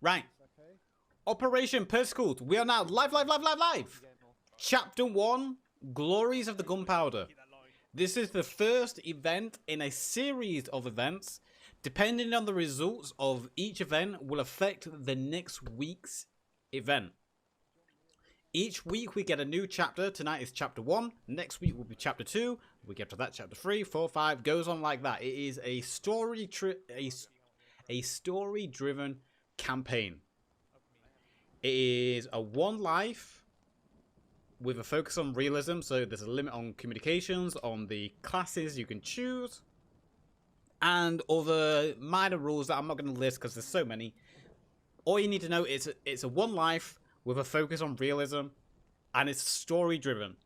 Right. Operation Pericles. We are now live. Chapter 1, Glories of the Gunpowder. This is the first event in a series of events. Depending on the results of each event will affect the next week's event. Each week we get a new chapter. Tonight is chapter 1. Next week will be chapter 2. We get to that chapter 3, 4, 5. Goes on like that. It is a story-driven campaign. It is a one life with a focus on realism. So there's a limit on communications, on the classes you can choose, and other minor rules that I'm not going to list because there's so many. All you need to know is it's a one life with a focus on realism, and it's story driven.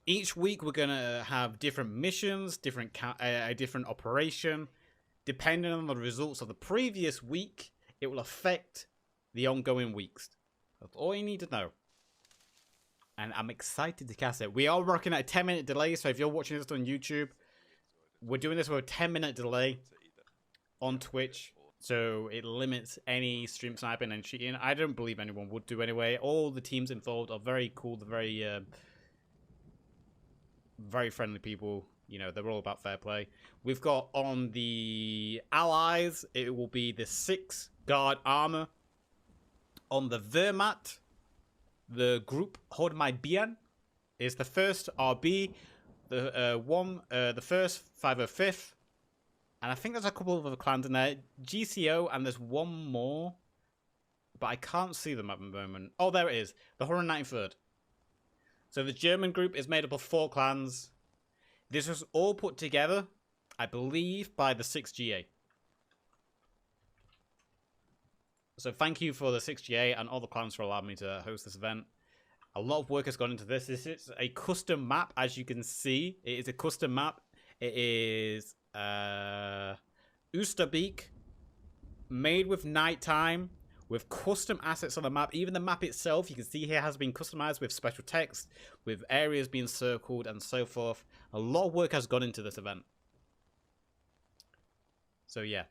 Each week we're going to have different missions, a different operation. Depending on the results of the previous week, it will affect the ongoing weeks. That's all you need to know. And I'm excited to cast it. We are working at a 10-minute delay, so if you're watching this on YouTube, we're doing this with a 10-minute delay on Twitch. So it limits any stream sniping and cheating. I don't believe anyone would do anyway. All the teams involved are very cool. They're very friendly people. You know, they're all about fair play. We've got on the allies, it will be the 6 Guard Armor. On the Vermat, the group Hold My Bien is the first RB, the first 505th, and I think there's a couple of other clans in there. GCO, and there's one more, but I can't see them at the moment. Oh, there it is, the 193rd. So the German group is made up of 4 clans. This was all put together, I believe, by the 6GA. So thank you for the 6GA and all the clans for allowing me to host this event. A lot of work has gone into this. This is a custom map, as you can see. It is a custom map. It is Oosterbeek, made with nighttime, with custom assets on the map. Even the map itself, you can see here, has been customized with special text, with areas being circled and so forth. A lot of work has gone into this event. So yeah.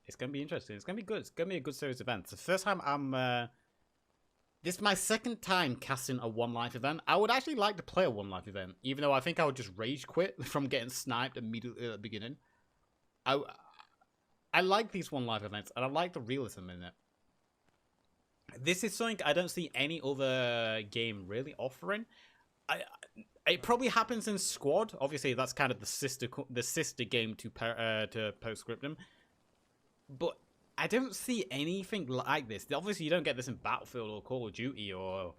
It's going to be interesting. It's going to be good. It's going to be a good series of events. The first time this is my second time casting a one life event. I would actually like to play a one life event, even though I think I would just rage quit from getting sniped immediately at the beginning. I like these one life events, and I like the realism in it. This is something I don't see any other game really offering. It probably happens in Squad. Obviously, that's kind of the sister game to Post Scriptum. But I don't see anything like this. Obviously, you don't get this in Battlefield or Call of Duty or,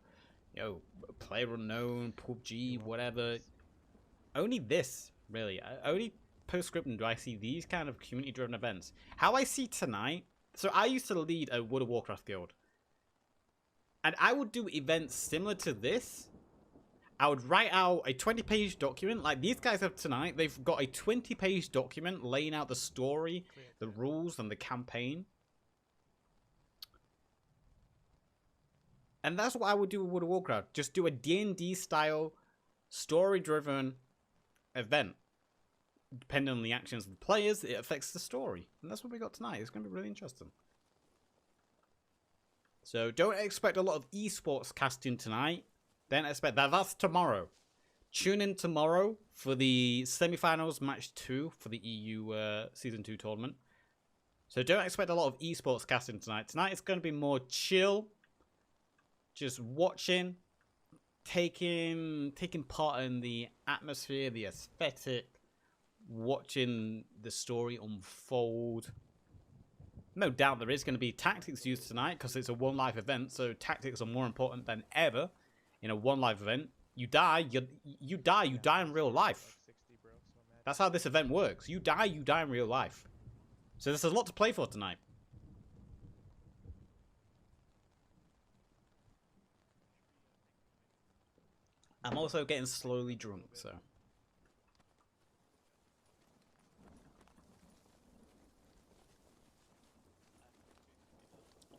you know, PlayerUnknown, PUBG, whatever. Only this, really. Only Post Scriptum do I see these kind of community-driven events. How I see tonight. So I used to lead a World of Warcraft guild, and I would do events similar to this. I would write out a 20-page document like these guys have tonight. They've got a 20-page document laying out the story, the rules, and the campaign. And that's what I would do with World of Warcraft. Just do a D&D style, story-driven event. Depending on the actions of the players, it affects the story. And that's what we got tonight. It's going to be really interesting. So don't expect a lot of esports casting tonight. Don't expect that. That's tomorrow. Tune in tomorrow for the semi-finals match 2 for the EU Season 2 tournament. So don't expect a lot of esports casting tonight. Tonight it's going to be more chill. Just watching, taking part in the atmosphere, the aesthetic, watching the story unfold. No doubt there is going to be tactics used tonight because it's a one life event, so tactics are more important than ever. In a one life event, you die in real life. That's how this event works. You die in real life. So there's a lot to play for tonight. I'm also getting slowly drunk, so.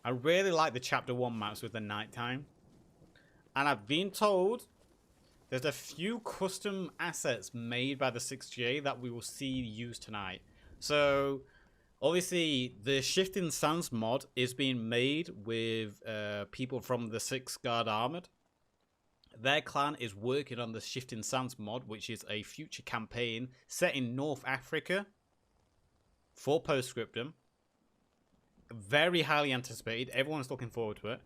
I really like the chapter 1 maps with the nighttime. And I've been told there's a few custom assets made by the 6GA that we will see used tonight. So obviously the Shifting Sands mod is being made with people from the 6 Guard Armoured. Their clan is working on the Shifting Sands mod, which is a future campaign set in North Africa for Post Scriptum. Very highly anticipated. Everyone's looking forward to it.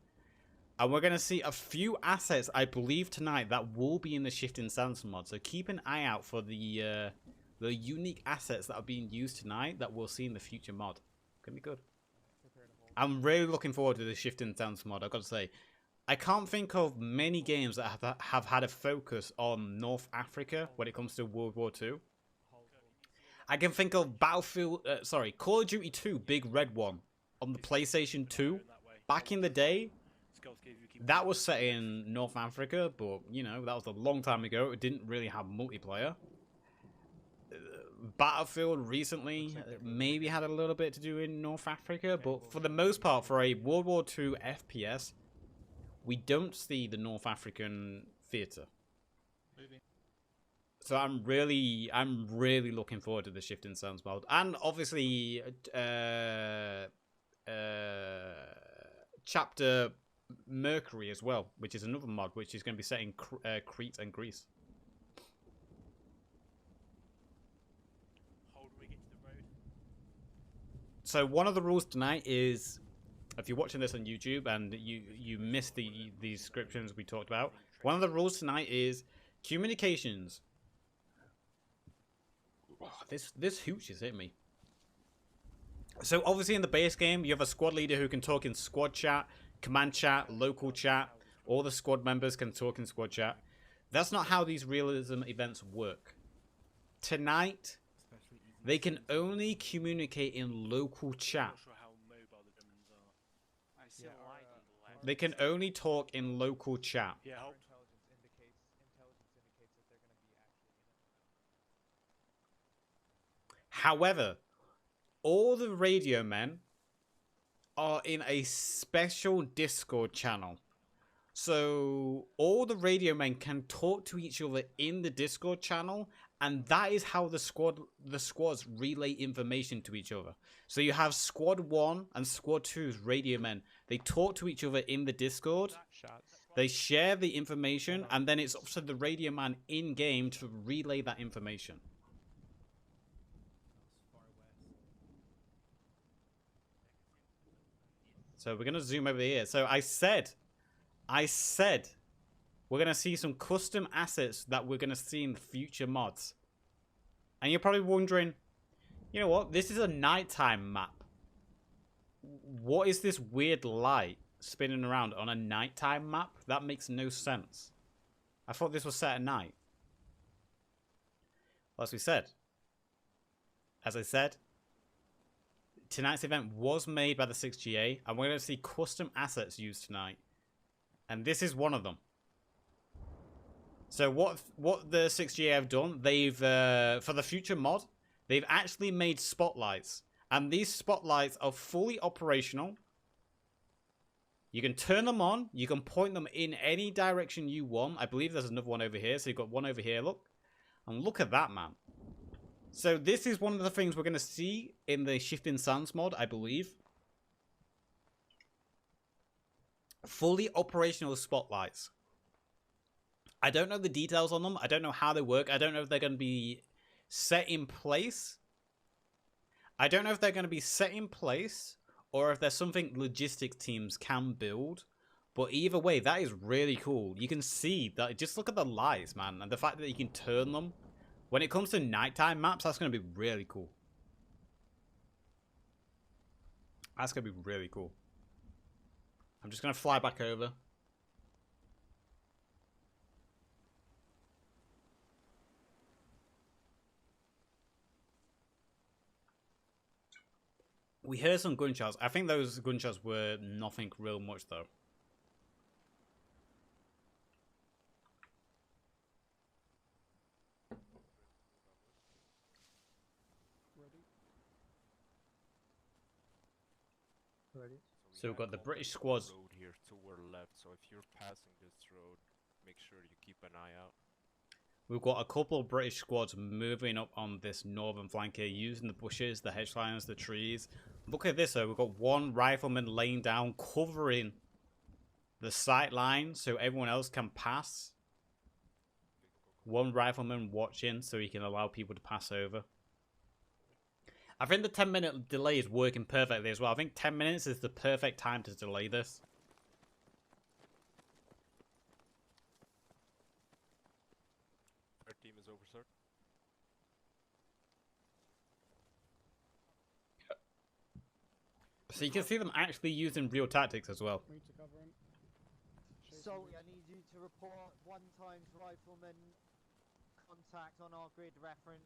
And we're going to see a few assets, I believe, tonight that will be in the Shifting Sands mod. So keep an eye out for the unique assets that are being used tonight that we'll see in the future mod. Gonna be good. I'm really looking forward to the Shifting Sands mod, I've got to say. I can't think of many games that have had a focus on North Africa when it comes to World War II. I can think of Call of Duty 2 Big Red One on the PlayStation 2. Back in the day, that was set in North Africa, but, you know, that was a long time ago. It didn't really have multiplayer. Battlefield recently maybe had a little bit to do in North Africa, but for the most part, for a World War II FPS, we don't see the North African theater. So I'm really looking forward to the Shifting Sands mod, and obviously Chapter Mercury as well, which is another mod which is going to be set in Crete and Greece. So one of the rules tonight is, if you're watching this on YouTube and you missed the descriptions we talked about, one of the rules tonight is communications. Oh, this hooch has hit me. So obviously in the base game, you have a squad leader who can talk in squad chat, command chat, local chat. All the squad members can talk in squad chat. That's not how these realism events work. Tonight, they can only communicate in local chat. They can only talk in local chat. However, all the radio men are in a special Discord channel. So all the radio men can talk to each other in the Discord channel, and that is how the squads relay information to each other. So you have Squad 1 and Squad 2's radio men. They talk to each other in the Discord. They share the information, and then it's up to the radio man in-game to relay that information. So we're going to zoom over here. So I said we're going to see some custom assets that we're going to see in the future mods. And you're probably wondering, you know what? This is a nighttime map. What is this weird light spinning around on a nighttime map? That makes no sense. I thought this was set at night. Well, as I said, tonight's event was made by the 6GA, and we're going to see custom assets used tonight. And this is one of them. So what the 6GA have done, they've, for the future mod, they've actually made spotlights. And these spotlights are fully operational. You can turn them on. You can point them in any direction you want. I believe there's another one over here. So you've got one over here, look. And look at that, man. So this is one of the things we're going to see in the Shifting Sands mod, I believe. Fully operational spotlights. I don't know the details on them. I don't know how they work. I don't know if they're going to be set in place. I don't know if they're going to be set in place or if there's something logistics teams can build. But either way, that is really cool. You can see that. Just look at the lights, man. And the fact that you can turn them. When it comes to nighttime maps, that's going to be really cool. That's going to be really cool. I'm just going to fly back over. We heard some gunshots. I think those gunshots were nothing real much, though. Ready? So we've got the British squads. Road here to our left, so if you're passing this road, make sure you keep an eye out. We've got a couple of British squads moving up on this northern flank here, using the bushes, the hedge lines, the trees. Look at this though, we've got one rifleman laying down, covering the sight line so everyone else can pass. One rifleman watching so he can allow people to pass over. I think the 10-minute delay is working perfectly as well. I think 10 minutes is the perfect time to delay this. Our team is over, sir. So you can see them actually using real tactics as well. So I need you to report 1 times rifleman contact on our grid reference.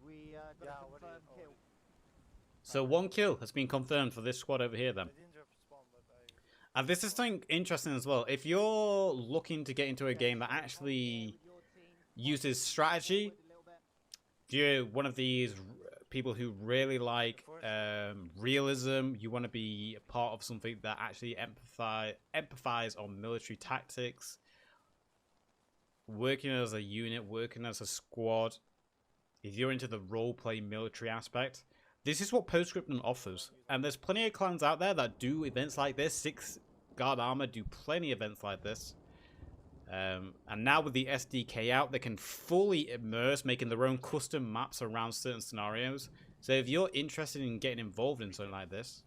We got a confirmed kill. So 1 kill has been confirmed for this squad over here then. And this is something interesting as well. If you're looking to get into a game that actually uses strategy, if you're one of these people who really like realism, you want to be a part of something that actually empathize on military tactics, working as a unit, working as a squad, if you're into the role-play military aspect, this is what Post Scriptum offers. And there's plenty of clans out there that do events like this. 6 Guard Armoured do plenty of events like this. And now with the SDK out, they can fully immerse, making their own custom maps around certain scenarios. So if you're interested in getting involved in something like this,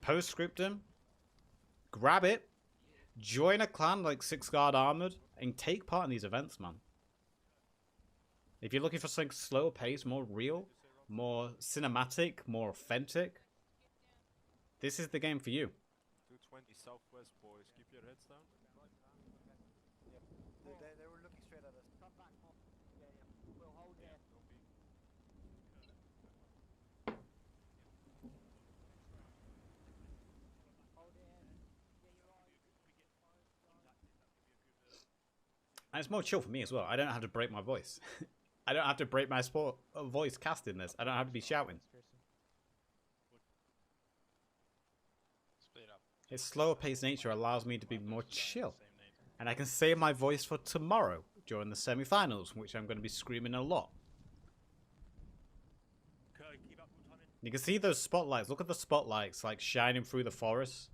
Post Scriptum, grab it, join a clan like 6 Guard Armoured, and take part in these events, man. If you're looking for something slower paced, more real, more cinematic, more authentic, this is the game for you. 220 southwest, boys. Keep your heads down. They were looking straight at us. Come back, Mom. Yeah. We'll hold there. Hold there. Yeah, you're right. And it's more chill for me as well. I don't have to break my voice. I don't have to break my voice casting this. I don't have to be shouting. Its slower paced nature allows me to be more chill. And I can save my voice for tomorrow during the semi-finals, which I'm going to be screaming a lot. You can see those spotlights. Look at the spotlights like shining through the forest.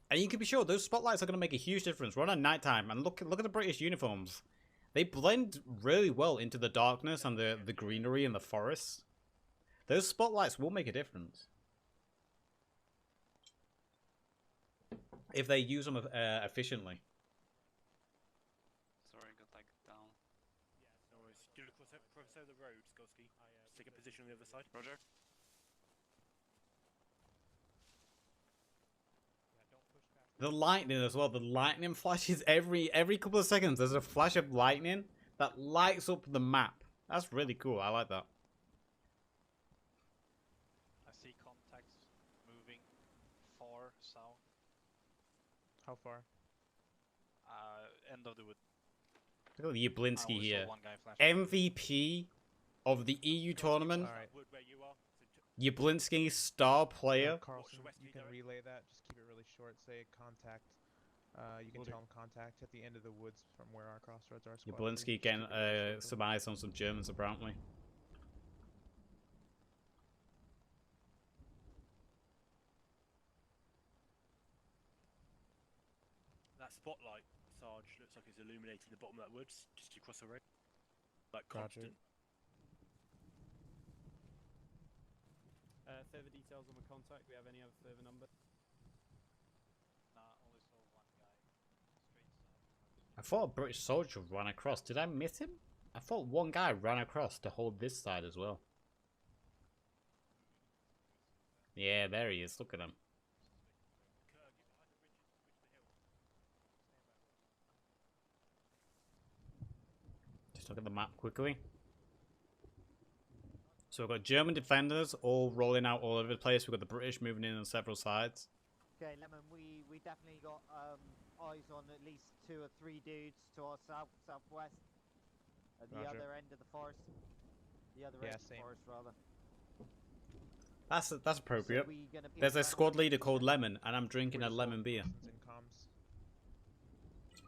And you can be sure those spotlights are going to make a huge difference. We're on at nighttime, and look at the British uniforms. They blend really well into the darkness and the greenery and the forests. Those spotlights will make a difference if they use them efficiently. Sorry, got like down. Yeah, no worries. Do you cross over the road, Skolski? Just take a position on the other side. Roger. The lightning as well. The lightning flashes every couple of seconds. There's a flash of lightning that lights up the map. That's really cool. I like that. I see contacts moving far south. How far? End of the wood. Look at the Jablinski I here. saw one guy flash. MVP of the EU tournament. Alright. Wood where you are. Jablinski, star player. Carlson, West you lead can direct. relay that. Just keep it really short. Say contact. You can tell them contact at the end of the woods from where our crossroads are. squad leader. Jablinski Just getting keep it really short. some eyes on some Germans apparently. That spotlight, Sarge, looks like it's illuminating the bottom of that woods just across the road. Like Roger. constant. Further details on the contact? Do we have any other further number? Nah, only saw one guy straight south. I thought a British soldier ran across. Did I miss him? I thought one guy ran across to hold this side as well. Yeah, there he is. Look at him. Just look at the map quickly. So we've got German defenders all rolling out all over the place. We've got the British moving in on several sides. Okay, Lemon, we definitely got eyes on at least 2 or 3 dudes to our southwest, at the Roger. other end of the forest. The other Yeah, end of the same. forest, rather. That's appropriate. So we gonna be There's a around squad the leader east called end? Lemon, and I'm drinking a British lemon beer. soldiers in comms.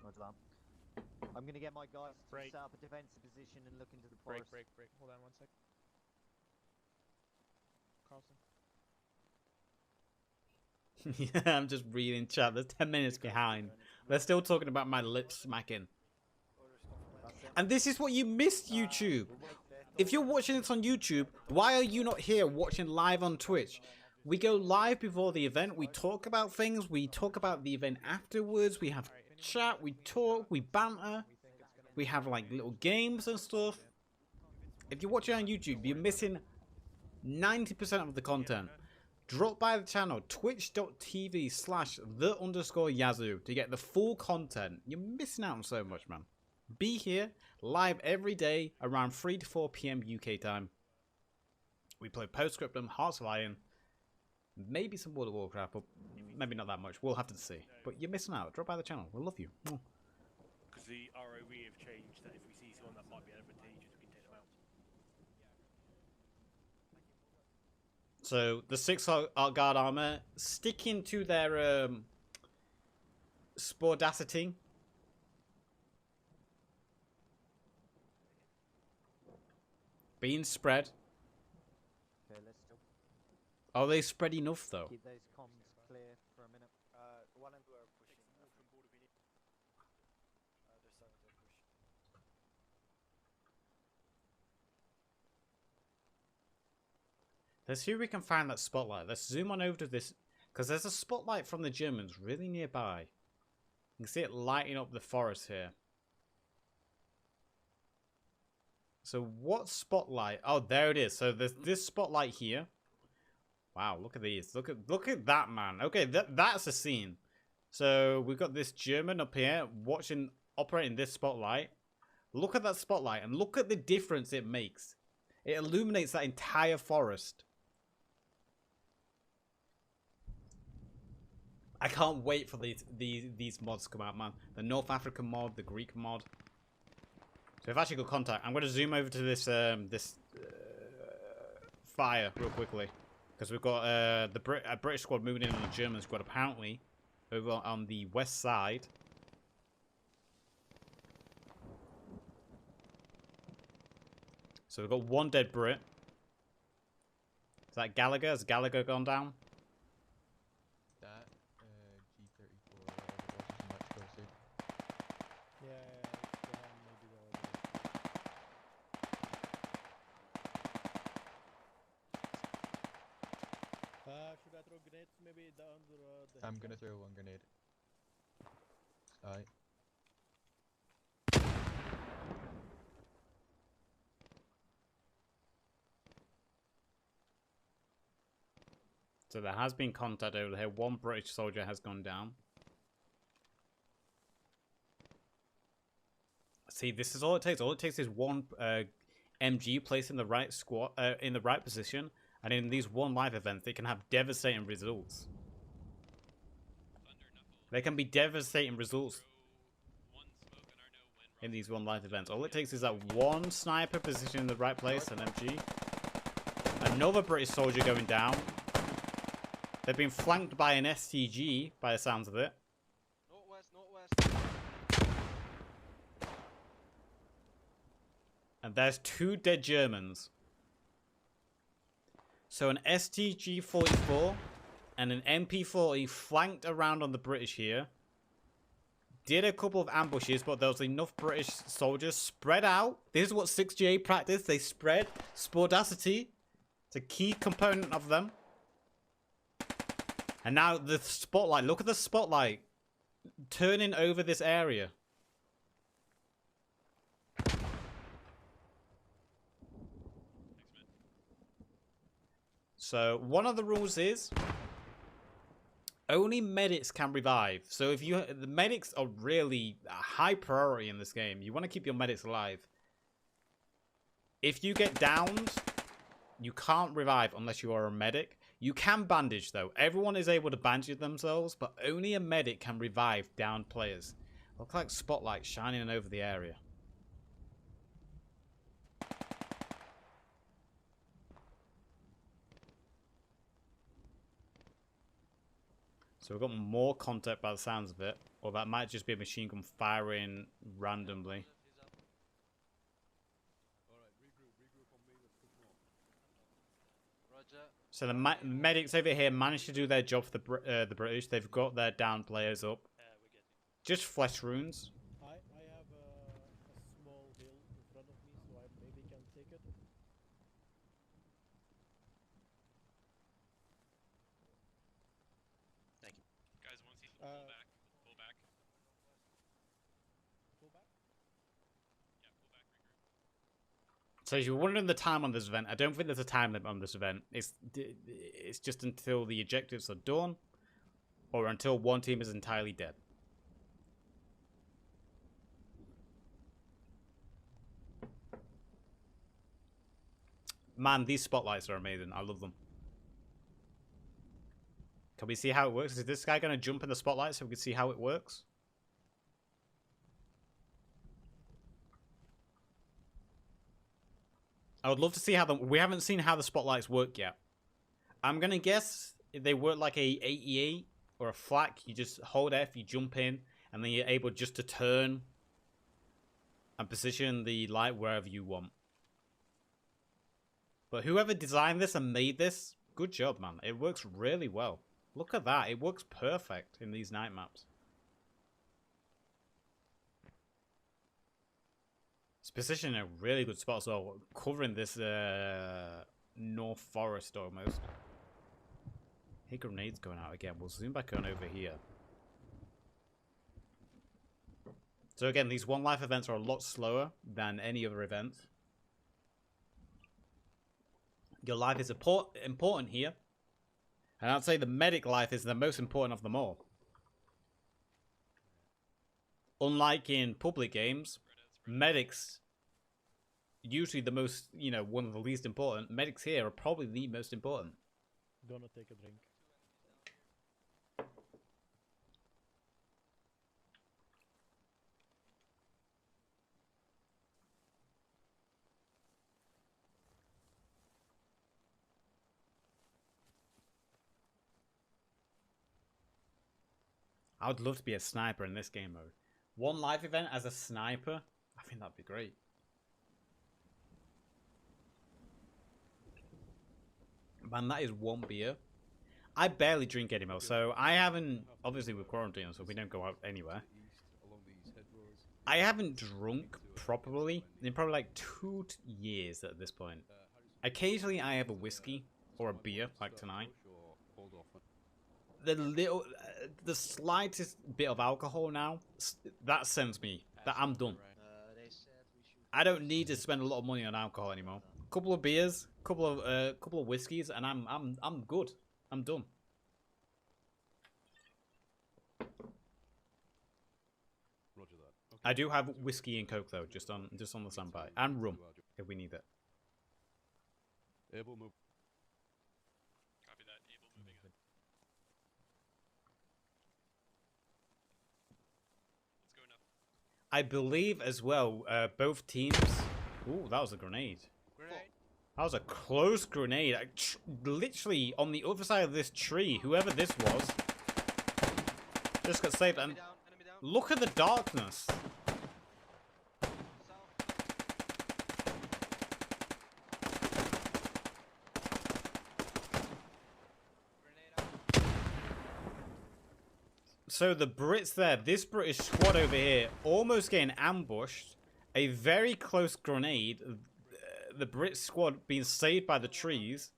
Roger that. I'm gonna get my guys to Break. set up a defensive position and look into the Break, forest. break. Hold on 1 sec. Carlson. Yeah, I'm just reading chat. They're 10 minutes behind. They're still talking about my lips smacking. That's it. And this is what you missed, YouTube. If you're watching this on YouTube, why are you not here watching live on Twitch? We go live before the event. We talk about things. We talk about the event afterwards. We have chat. We talk. We banter. We have like little games and stuff. If you're watching on YouTube, you're missing 90% of the content. Drop by the channel twitch.tv/the_Yazoo to get the full content. You're missing out on so much, man. Be here live every day around 3 to 4 p.m. UK time. We play Post Scriptum, Hearts of Iron, maybe some World of Warcraft, but maybe not that much. We'll have to see. But you're missing out. Drop by the channel. We love you. Because the ROE have changed that if we see someone that might be advantageous, we can take them out. So the 6 Guard Armor sticking to their Spordacity. Being spread. Okay, let's still Are they spread enough though? keep those comms clear for a minute. One and two are pushing. From board if we need. They're starting to push. Let's see if we can find that spotlight. Let's zoom on over to this, because there's a spotlight from the Germans really nearby. You can see it lighting up the forest here. So what spotlight? Oh, there it is. So there's this spotlight here. Wow, look at these. Look at that, man. Okay, that's a scene. So we've got this German up here operating this spotlight. Look at that spotlight and look at the difference it makes. It illuminates that entire forest. I can't wait for these mods to come out, man. The North African mod, the Greek mod. So we've actually got contact. I'm going to zoom over to this fire real quickly, because we've got a British squad moving in on the German squad apparently over on the west side. So we've got one dead Brit. Is that Gallagher? Has Gallagher gone down? That G34 wasn't much closer. Yeah, maybe should I throw grenades maybe down the I'm gonna throw one grenade. Aye. So there has been contact over here. One British soldier has gone down. See, this is all it takes. All it takes is one MG placed in the right squad, in the right position, and in these one live events, they can have devastating results. They can be devastating results in these one live events. All it takes is that one sniper position in the right place, an MG. Another British soldier going down. They've been flanked by an STG, by the sounds of it. Northwest. And there's 2 dead Germans. So an STG-44 and an MP-40 flanked around on the British here. Did a couple of ambushes, but there was enough British soldiers spread out. This is what 6GA practice. They spread. Spordacity. It's a key component of them. And now the spotlight. Look at the spotlight turning over this area. So one of the rules is only medics can revive. So if the medics are really a high priority in this game. You want to keep your medics alive. If you get downed, you can't revive unless you are a medic. You can bandage though. Everyone is able to bandage themselves, but only a medic can revive downed players. Look like spotlight shining over the area. So we've got more contact by the sounds of it. Or that might just be a machine gun firing randomly. He's up. Roger. So the medics over here managed to do their job for the British. They've got their down players up. We're getting. Just flesh runes. I have a small hill in front of me, so I maybe can take it. Guys, once he's Uh, pull back. Pull back. Pull back. Yeah, pull back, regroup. So if you're wondering the time on this event, I don't think there's a time limit on this event. It's just until the objectives are done, or until one team is entirely dead. Man, these spotlights are amazing. I love them. Can we see how it works? Is this guy going to jump in the spotlight so we can see how it works? I would love to see how we haven't seen how the spotlights work yet. I'm going to guess they work like a 88 or a flak. You just hold F, you jump in, and then you're able just to turn and position the light wherever you want. But whoever designed this and made this, good job, man. It works really well. Look at that. It works perfect in these night maps. It's positioned in a really good spot as well, covering this North Forest almost. Hey, grenades going out again. We'll zoom back on over here. So again, these one life events are a lot slower than any other event. Your life is important here. And I'd say the medic life is the most important of them all. Unlike in public games, medics, usually the most, one of the least important. Medics here are probably the most important. Gonna take a drink. I would love to be a sniper in this game mode. One live event as a sniper, I think that'd be great. Man, that is one beer. I barely drink anymore, so I haven't, obviously with quarantine, so we don't go out anywhere. I haven't drunk properly in probably like 2 years at this point. Occasionally I have a whiskey or a beer, like tonight. The slightest bit of alcohol now, that sends me, that I'm done. They said we should. I don't need to spend a lot of money on alcohol anymore. Couple of beers, couple of whiskeys, and I'm good. I'm done. Roger that. Okay. I do have whiskey and coke though, just on the standby, and rum if we need it. Able move. Copy that. Able moving up. Let's go enough. I believe as well, both teams. Ooh, that was a grenade. Grenade. That was a close grenade. Literally on the other side of this tree, whoever this was, just got saved. And Enemy down. Enemy down. look at the darkness. South. Grenade out. So the Brits there, this British squad over here, almost getting ambushed. A very close grenade. The Brit squad being saved by the trees.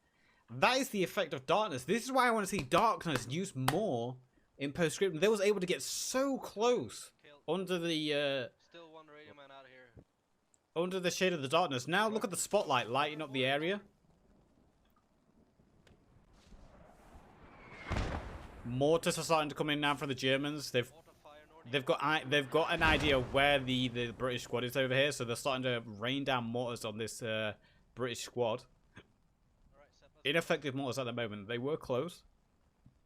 That is the effect of darkness. This is why I want to see darkness used more in Post Scriptum. They was able to get so close Killed. under the Still one radio man out of here. under the shade of the darkness. Now look at the spotlight lighting up the area. Mortars are starting to come in now from the Germans. They've Mortar fire north. they've got an idea of where the British squad is over here, so they're starting to rain down mortars on this British squad. Alright, set. Let's Ineffective mortars at the moment. They were close,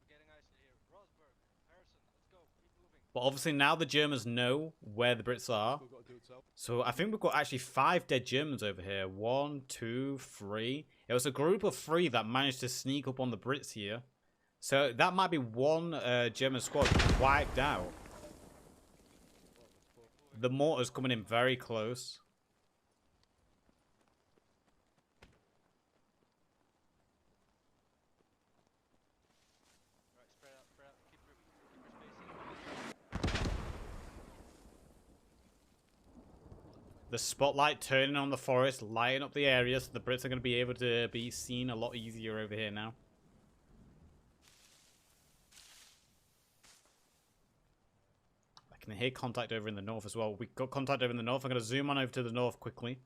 We're getting icy here. Rosberg. Harrison. Let's go. Keep moving. but obviously now the Germans know where the Brits are. Still got to do it self. So I think we've got actually 5 dead Germans over here. 1, 2, 3. It was a group of 3 that managed to sneak up on the Brits here. So that might be one German squad wiped out. The mortar's coming in very close. Right, spread out, spread out. Keep your spacing. The spotlight turning on the forest, lighting up the area, so the Brits are going to be able to be seen a lot easier over here now. I can hear contact over in the north as well. We got contact over in the north. I'm going to zoom on over to the north quickly.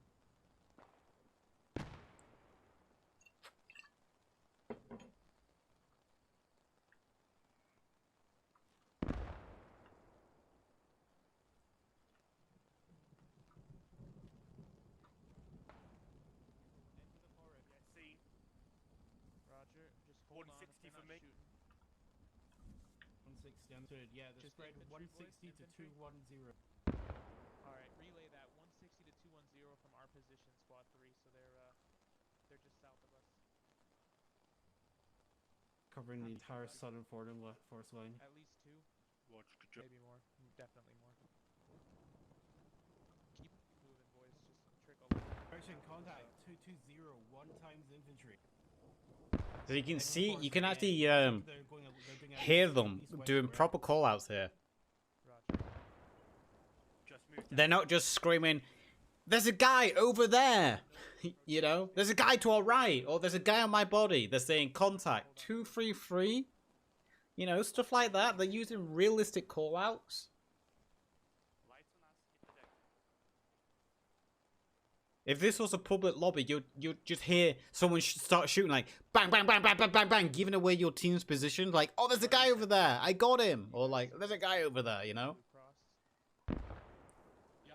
Roger. Just hold on. 160 They're for not me. shooting. 160 understood. Yeah, the Just spread infantry, 160 to boys, infantry. 210. All right, relay that 160 to 210 from our position, squad 3. So they're just south of us. Covering the entire southern forest line. At least 2, Roger, good job. maybe more. Definitely more. Keep moving, boys. Just trickle. Approaching contact 220, 1 times infantry. So you can Heading see, forest you can again. actually They're doing a hear east- them east-west doing spread. proper callouts here. Roger. Just moved They're down. not just screaming, "There's a guy over there!" You know? "There's a guy to our right!" Or "There's a guy on my body." They're saying contact 233. You know, stuff like that. They're using realistic callouts. Lights on us. Hit the deck. If this was a public lobby, you'd just hear someone start shooting like bang, bang, bang, bang, bang, bang, bang, giving away your team's position. Like, "Oh, there's a guy over there. I got him." Or like, "There's a guy over there," you know?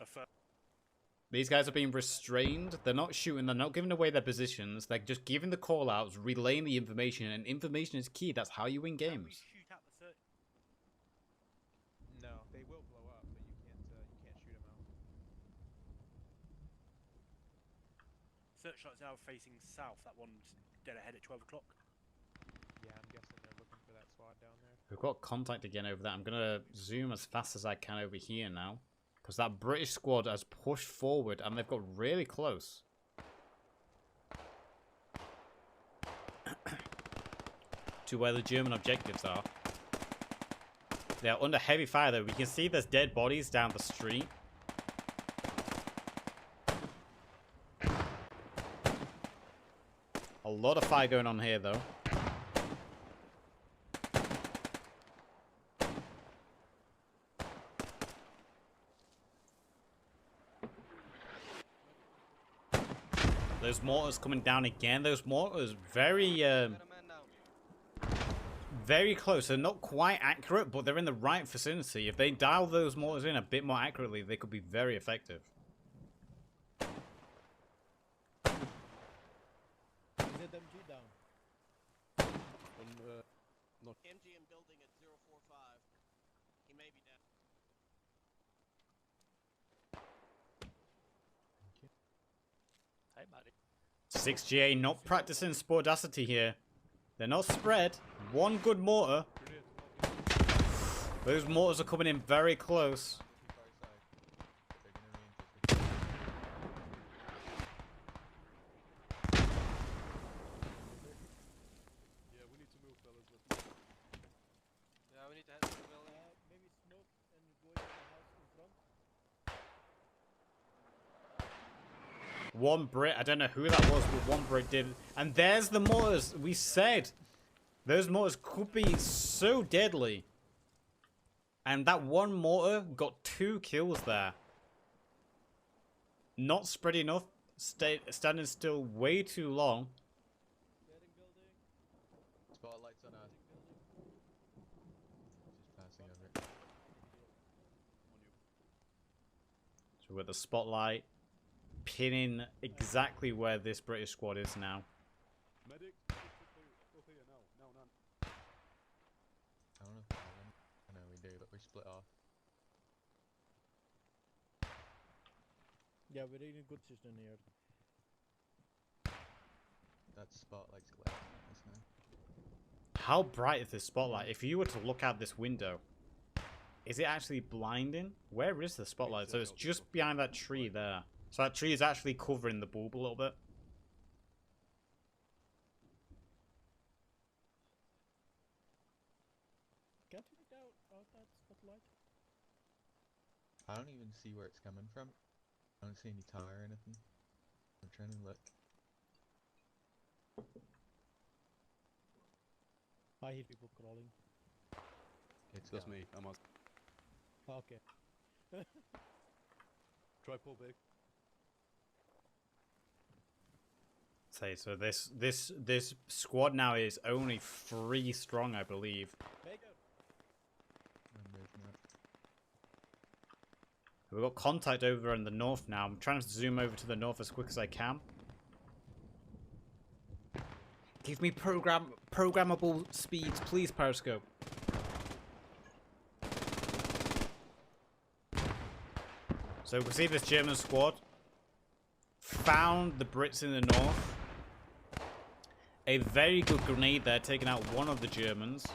Affirm. These guys are being restrained. They're not shooting. They're not giving away their positions. They're just giving the call-outs, relaying the information, and information is key. That's how you win Can we games. shoot out the search? No, they will blow up, but you can't shoot them out. Searchlight's now facing south. That one's dead ahead at 12 o'clock. Yeah, I'm guessing they're looking for that squad down there. We've got contact again over there. I'm going to zoom as fast as I can over here now. Because that British squad has pushed forward and they've got really close. To where the German objectives are. They are under heavy fire though. We can see there's dead bodies down the street. A lot of fire going on here though. Those mortars coming down again. Those mortars very Got a man down. very close. They're not quite accurate, but they're in the right vicinity. If they dial those mortars in a bit more accurately, they could be very effective. ZMG down. MG in building at 045. He may be down. Hey, buddy. 6GA not practicing sportacity here. They're not spread. One good mortar. Those mortars are coming in very close. Yeah, we need to move, fellas. Let's move. Yeah, we need to head to the building. Maybe smoke and go into the house in front. One Brit, I don't know who that was, but one Brit did. And there's the mortars. We said those mortars could be so deadly. And that one mortar got 2 kills there. Not spread enough. Standing still way too long. Clearing building. Spotlights on us. Just passing over it. So with the spotlight pinning exactly where this British squad is now. Medic, go here now. Now. I don't know if we have any. I know we do, but we split off. Yeah, we're in a good position here. That spotlight's glare. That's fine. How bright is this spotlight? If you were to look out this window, is it actually blinding? Where is the spotlight? So it's just behind that tree there. So that tree is actually covering the bulb a little bit. Can't you make out that spotlight? I don't even see where it's coming from. I don't see any tire or anything. I'm trying to look. I hear people crawling. It's That's gone. me. I'm on. Okay. Try pull big. Say so this squad now is only 3 strong, I believe. I'm raising up. We've got contact over in the north now. I'm trying to zoom over to the north as quick as I can. Give me programmable speeds, please, Periscope. So we can see this German squad found the Brits in the north. A very good grenade there, taking out one of the Germans.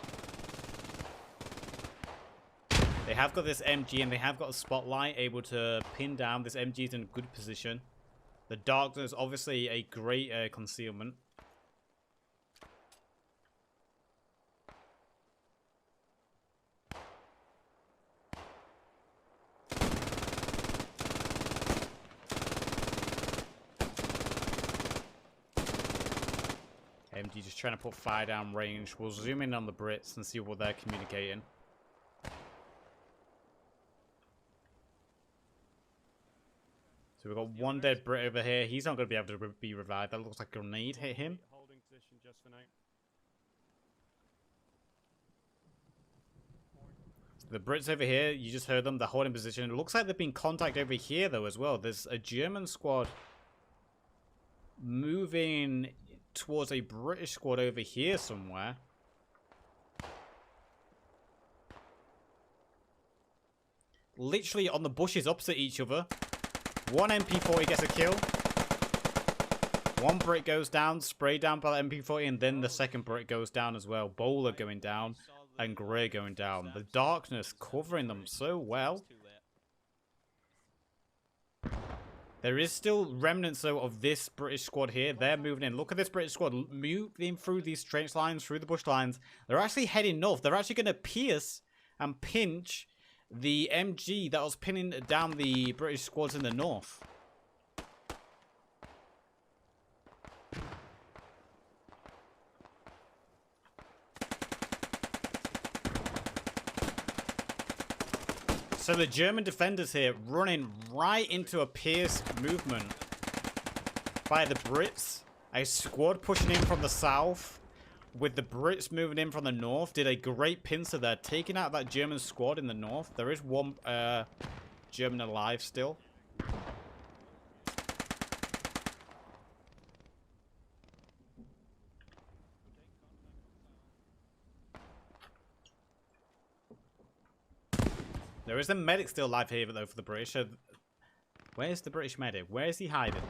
They have got this MG and they have got a spotlight able to pin down. This MG is in a good position. The darkness, obviously a great concealment. MG just trying to put fire down range. We'll zoom in on the Brits and see what they're communicating. So we've got one dead Brit over here. He's not going to be able to be revived. That looks like a grenade hit him. Holding position just for now. The Brits over here, you just heard them. They're holding position. It looks like they've been contact over here, though, as well. There's a German squad moving towards a British squad over here somewhere. Literally on the bushes opposite each other. One MP40 gets a kill. One Brit goes down, sprayed down by the MP40, and then the second Brit goes down as well. Bowler going down, and Grey going down. The darkness covering them so well. There is still remnants, though, of this British squad here. They're moving in. Look at this British squad moving through these trench lines, through the bush lines. They're actually heading north. They're actually going to pierce and pinch the MG that was pinning down the British squads in the north. So the German defenders here running right into a pierced movement by the Brits. A squad pushing in from the south with the Brits moving in from the north. Did a great pincer there, taking out that German squad in the north. There is one German alive still. There is a medic still alive here, though, for the British. Where's the British medic? Where is he hiding?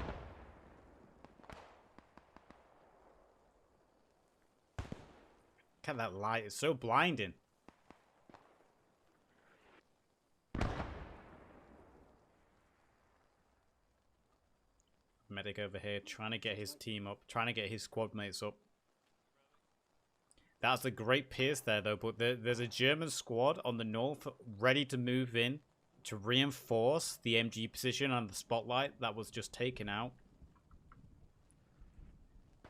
Look at that light. It's so blinding. Medic over here trying to get his team up. Trying to get his squad mates up. That's a great pierce there, though. But there's a German squad on the north ready to move in to reinforce the MG position on the spotlight that was just taken out.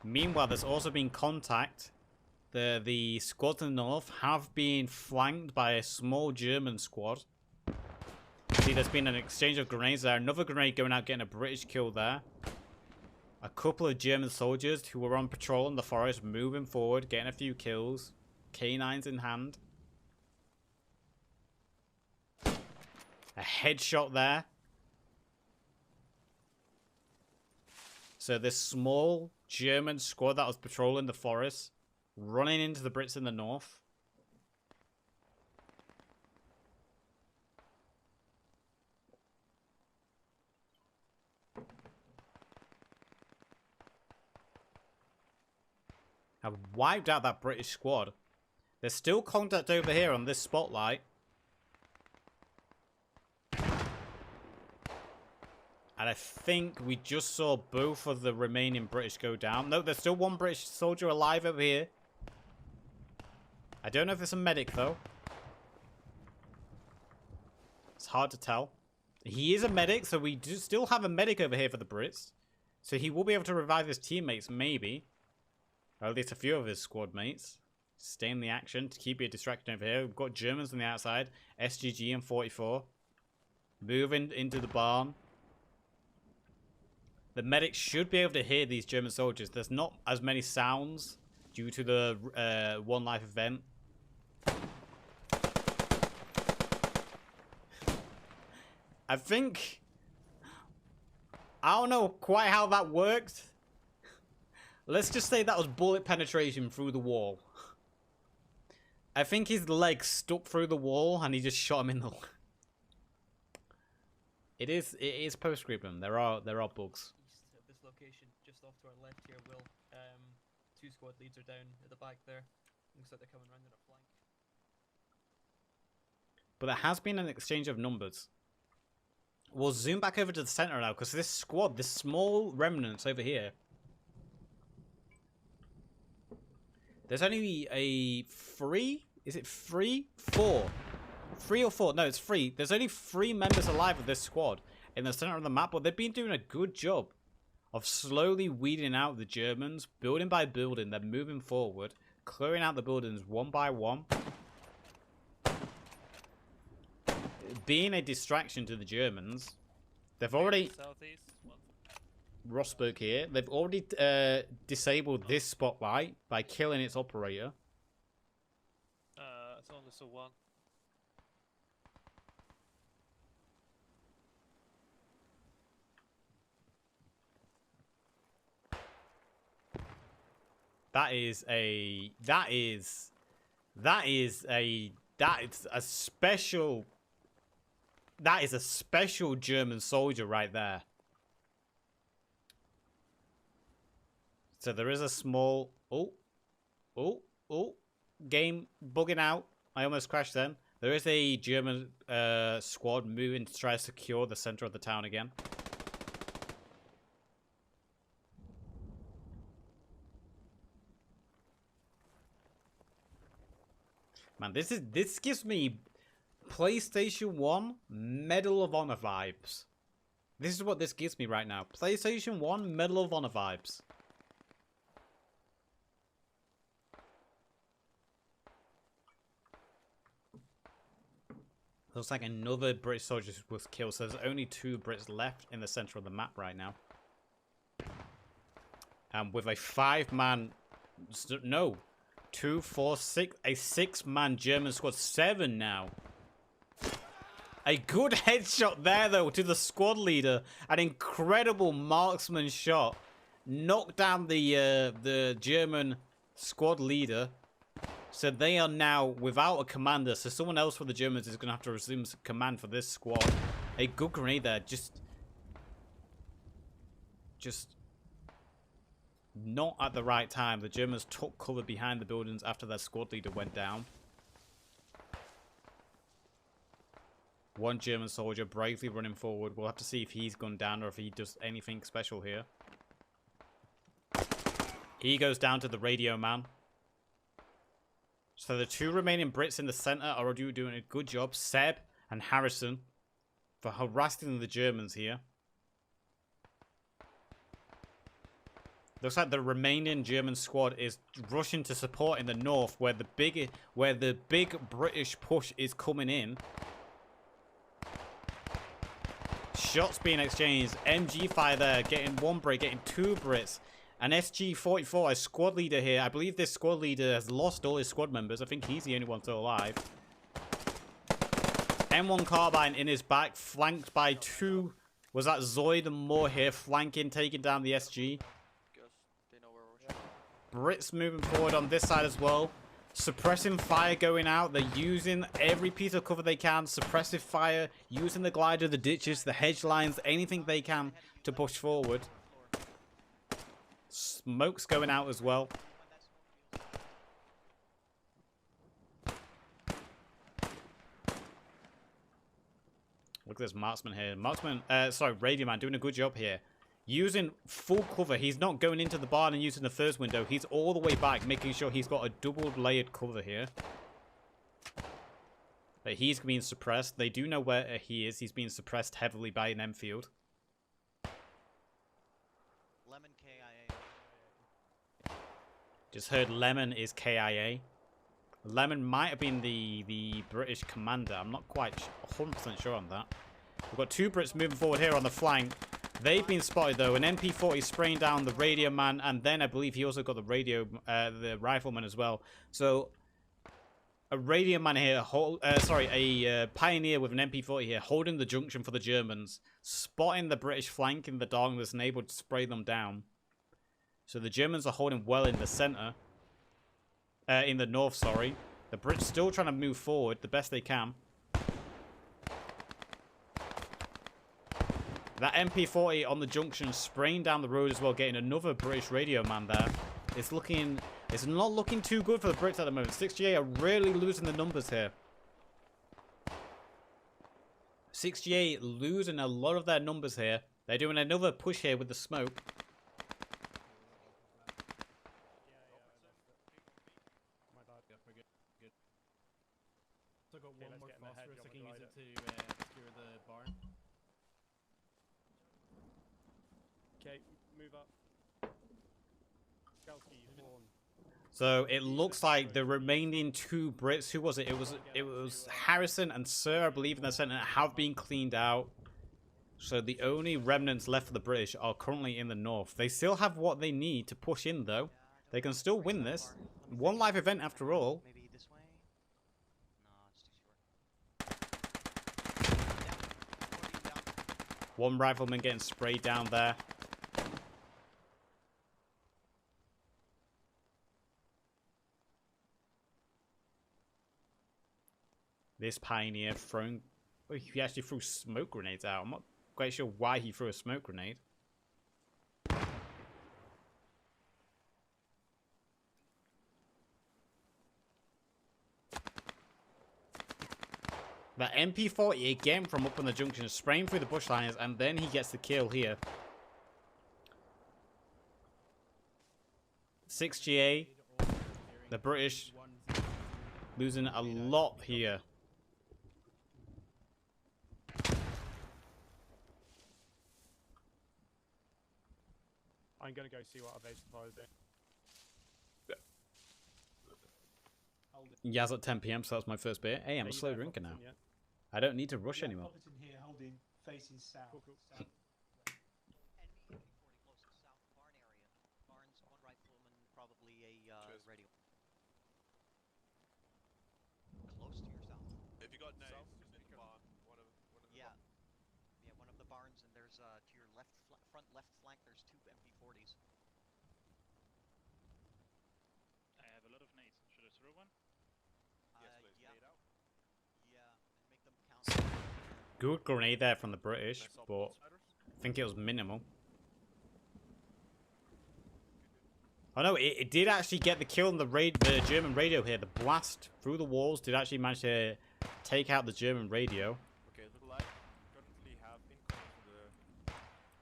Meanwhile, there's also been contact. The squads in the north have been flanked by a small German squad. See, there's been an exchange of grenades there. Another grenade going out, getting a British kill there. A couple of German soldiers who were on patrol in the forest moving forward, getting a few kills. K9s in hand. A headshot there. So this small German squad that was patrolling the forest, running into the Brits in the north. Have wiped out that British squad. There's still contact over here on this spotlight. And I think we just saw both of the remaining British go down. No, there's still one British soldier alive over here. I don't know if it's a medic, though. It's hard to tell. He is a medic, so we do still have a medic over here for the Brits. So he will be able to revive his teammates, maybe. Or at least a few of his squad mates. Stay in the action to keep you distracted over here. We've got Germans on the outside. SGG and 44. Moving into the barn. The medics should be able to hear these German soldiers. There's not as many sounds due to the One Life event. I think... I don't know quite how that worked. Let's just say that was bullet penetration through the wall. I think his leg stuck through the wall and he just shot him in the... It is Post Scriptum. There are bugs. East of this location, just off to our left here, Will. 2 squad leads are down at the back there. Looks like they're coming round on a flank. But there has been an exchange of numbers. We'll zoom back over to the center now, because this squad, this small remnants over here. There's only a 3? Is it 3? 4. 3 or 4? No, it's 3. There's only 3 members alive of this squad in the center of the map, but they've been doing a good job of slowly weeding out the Germans, building by building. They're moving forward, clearing out the buildings one by one. Being a distraction to the Germans. They've already... Southeast. Ross spoke here. They've already disabled this spotlight by killing its operator. It's only so one. That is a special German soldier right there. So there is a small game bugging out. I almost crashed then. There is a German squad moving to try to secure the center of the town again. Man, this gives me PlayStation 1 Medal of Honor vibes. This is what this gives me right now. PlayStation 1 Medal of Honor vibes. Looks like another British soldier was killed, so there's only 2 Brits left in the center of the map right now. And with a 5-man... No. 2, 4, 6... A 6-man German squad. 7 now. A good headshot there, though, to the squad leader. An incredible marksman shot. Knocked down the German squad leader. So they are now without a commander. So someone else for the Germans is going to have to resume command for this squad. A good grenade there. Just not at the right time. The Germans took cover behind the buildings after their squad leader went down. One German soldier bravely running forward. We'll have to see if he's gunned down or if he does anything special here. He goes down to the radio man. So the 2 remaining Brits in the center are already doing a good job. Seb and Harrison for harassing the Germans here. Looks like the remaining German squad is rushing to support in the north, where the big British push is coming in. Shots being exchanged. MG fire there, getting 1 Brit, getting 2 Brits. An SG-44, a squad leader here. I believe this squad leader has lost all his squad members. I think he's the only one still alive. M1 carbine in his back, flanked by 2. Was that Zoid and Moore here, flanking, taking down the SG. Brits moving forward on this side as well. Suppressing fire going out. They're using every piece of cover they can. Suppressive fire, using the glider, the ditches, the hedge lines, anything they can to push forward. Smoke's going out as well. Look at this marksman here. Radio man doing a good job here. Using full cover. He's not going into the barn and using the first window. He's all the way back, making sure he's got a double layered cover here. But he's being suppressed. They do know where he is. He's being suppressed heavily by an Enfield. Lemon KIA. Just heard Lemon is KIA. Lemon might have been the British commander. I'm not quite 100% sure on that. We've got two Brits moving forward here on the flank. They've been spotted though. An MP40 spraying down the radio man, and then I believe he also got the rifleman as well. So a radio man here, a pioneer with an MP40 here, holding the junction for the Germans, spotting the British flank in the darkness and able to spray them down. So the Germans are holding well in the center. In the north, sorry. The Brits still trying to move forward the best they can. That MP40 on the junction spraying down the road as well, getting another British radio man there. It's not looking too good for the Brits at the moment. 6GA are really losing the numbers here. 6GA losing a lot of their numbers here. They're doing another push here with the smoke. So got Okay, one more let's get in the hedge phosphorus. I on can the use it glider. to secure the barn. Okay, move up. Skalski, spawn. So it looks like the remaining two Brits, who was it? It was Harrison and Sir, I believe, in the center, have been cleaned out. So the only remnants left for the British are currently in the north. They still have what they need to push in, though. They can still win this. One live event after all. Maybe this way? No, it's too short. One rifleman getting sprayed down there. This pioneer throwing... Oh, he actually threw smoke grenades out. I'm not quite sure why he threw a smoke grenade. That MP40 again from up on the junction, spraying through the bush lines, and then he gets the kill here. 6GA, the British losing a lot here. I'm gonna go see what our base fire is doing. Yaz at 10 PM, so that's my first beer. Hey, I'm a slow drinker now. I don't need to rush anymore. Pop it in here, holding, facing south. Cool. south. And me, 40 close to south barn area. Barns, one rifleman, probably a radio. Close to yourself. If you got nades, just in the barn. One of the Yeah. Yeah, one of the barns, and there's to your left front left flank. There's two MP40s. I have a lot of nades. Should I throw one? Yes, please. Yeah. Nade out. Yeah, and make them count. Good grenade there from the British, but I think it was minimal. Oh no, it did actually get the kill on the German radio here. The blast through the walls did actually manage to take out the German radio. Okay, the light currently have incoming from the...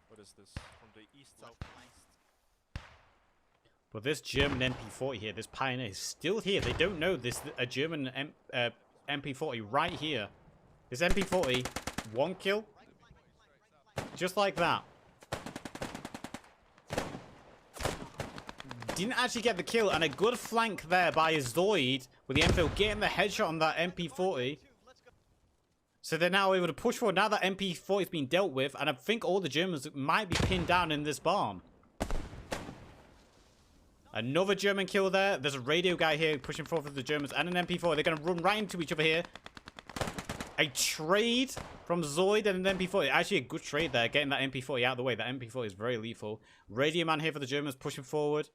What is this? From the east, south, east. But this German MP40 here, this pioneer, is still here. They don't know this. A German MP40 right here. This MP40, one kill. Just like that. Didn't actually get the kill, and a good flank there by Zoid with the Enfield getting the headshot on that MP40. So they're now able to push forward. Now that MP40 has been dealt with, and I think all the Germans might be pinned down in this barn. Another German kill there. There's a radio guy here pushing forward for the Germans and an MP40. They're going to run right into each other here. A trade from Zoid and an MP40. Actually, a good trade there, getting that MP40 out of the way. That MP40 is very lethal. Radio man here for the Germans, pushing forward.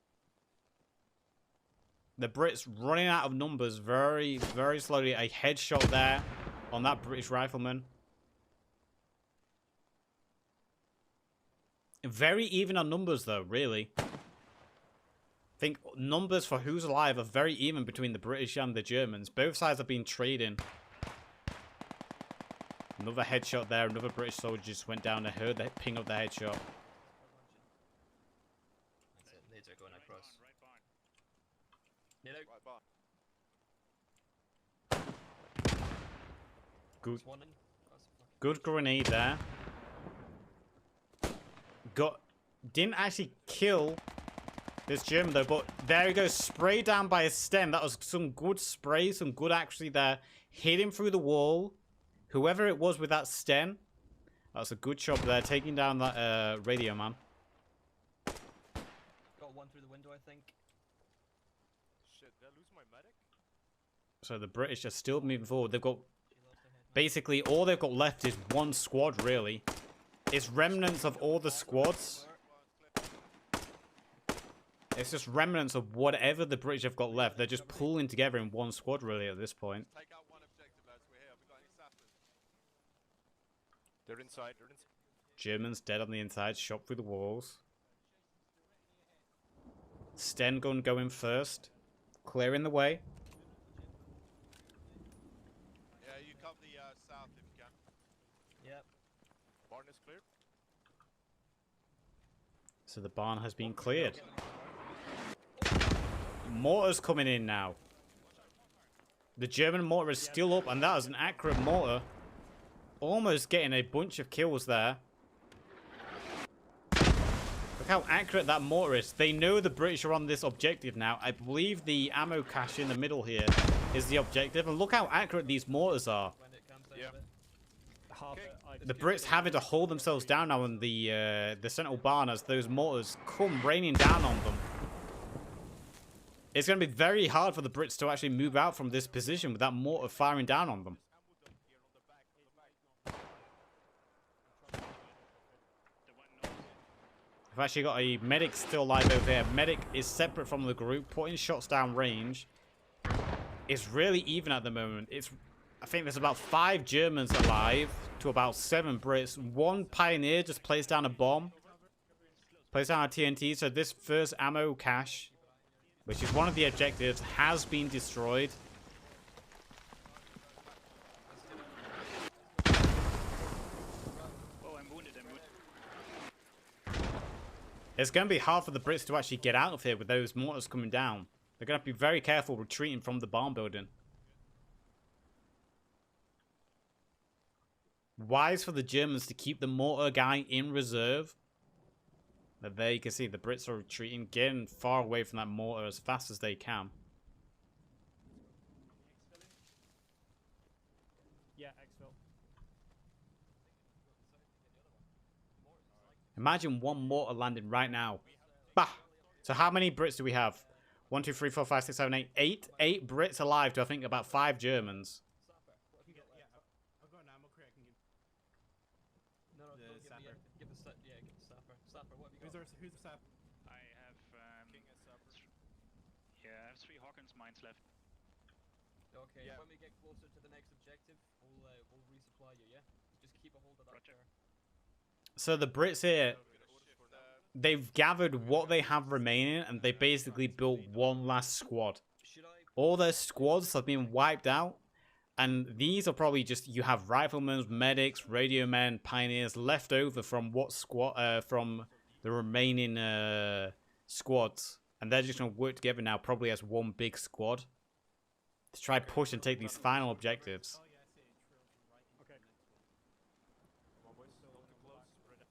The Brits running out of numbers very, very slowly. A headshot there on that British rifleman. Very even on numbers, though, really. I think numbers for who's alive are very even between the British and the Germans. Both sides have been trading. Another headshot there. Another British soldier just went down. I heard the ping of the headshot. That's it. Leads are going across. Right barn. Need out. Right bar. Good, One in. That's a fucking good grenade there. Didn't actually kill this German though, but there he goes, sprayed down by a stem. That was some good spray, some good accuracy there. Hit him through the wall. Whoever it was with that stem, that's a good job there, taking down that radio man. Got one through the window, I think. Shit, did I lose my medic? So the British are still moving forward. They've got She lost her head. basically all they've got left is one squad really. It's remnants of all the squads. It's just remnants of whatever the British have got left. They're just pulling together in one squad really at this point. Take out one objective, lads. We're here. Have we got any sappers? They're inside. They're inside. Germans dead on the inside, shot through the walls. Sten gun going first, clearing the way. Yeah, you cover the south if you can. Yep. Barn is clear. So the barn has been cleared. Mortar's coming in now. The German mortar is still up, and that is an accurate mortar. Almost getting a bunch of kills there. Look how accurate that mortar is. They know the British are on this objective now. I believe the ammo cache in the middle here is the objective. And look how accurate these mortars are. When it comes down Yeah. to it. The Brits having to hold themselves down now in the central barn as those mortars come raining down on them. It's going to be very hard for the Brits to actually move out from this position with that mortar firing down on them. I've actually got a medic still alive over here. Medic is separate from the group, putting shots down range. It's really even at the moment. I think there's about 5 Germans alive to about 7 Brits. 1 Pioneer just placed down a bomb. Placed down a TNT. So this first ammo cache, which is one of the objectives, has been destroyed. Oh, I'm wounded. It's going to be hard for the Brits to actually get out of here with those mortars coming down. They're going to have to be very careful retreating from the barn building. Wise for the Germans to keep the mortar guy in reserve. But there you can see the Brits are retreating, getting far away from that mortar as fast as they can. Yeah, exfil. Imagine one mortar landing right now. Bah! So how many Brits do we have? 1, 2, 3, 4, 5, 6, 7, 8. 8? 8 Brits alive to I think about 5 Germans. I've got an ammo crate I can give. No, no, don't give me it. Give the sapper. Sapper, what have you got? Who's the sap? I have yeah, I have 3 Hawkins mines left. Okay, Yeah. when we get closer to the next objective, we'll resupply you, yeah? Just keep a hold of that Roger. there. So the Brits here, they've gathered what they have remaining and they basically built one last squad. Should I... All their squads have been wiped out. And these are probably just, you have riflemen, medics, radio men, pioneers left over from what squad, from the remaining squads. And they're just going to work together now, probably as one big squad. To try push and take these final objectives. Okay. Come on, boys. Don't too close. Spread out.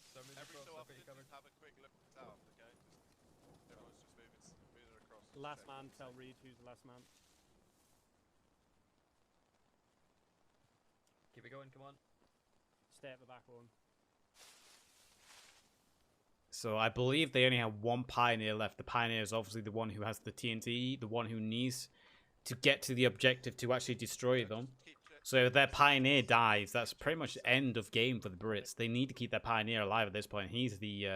So moving Every across, so I've often, got you covered. just have a quick look south, okay? Everyone's just moving across. Last man, tell Reed who's the last man. Keep it going, come on. Stay at the back one. So I believe they only have 1 pioneer left. The pioneer is obviously the one who has the TNT, the one who needs to get to the objective to actually destroy them. So if their pioneer dies, that's pretty much the end of game for the Brits. They need to keep their pioneer alive at this point. He's the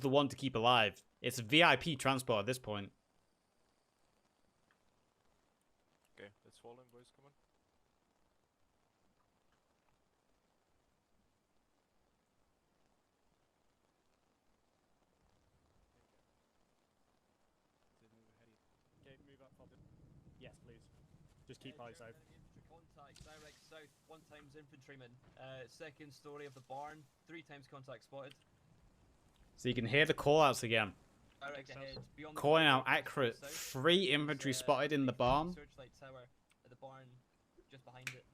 one to keep alive. It's a VIP transport at this point. Okay, let's fall in, boys. Come on. Okay, move up, Bob. Yes, please. Just keep eyes out. Infantry contact direct south, 1 times infantryman. Second story of the barn, 3 times contact spotted. So you can hear the call-outs again. Direct ahead, beyond the Calling out corridor, accurate. south. 3 infantry spotted in the barn. Searchlight tower at the barn, just behind it.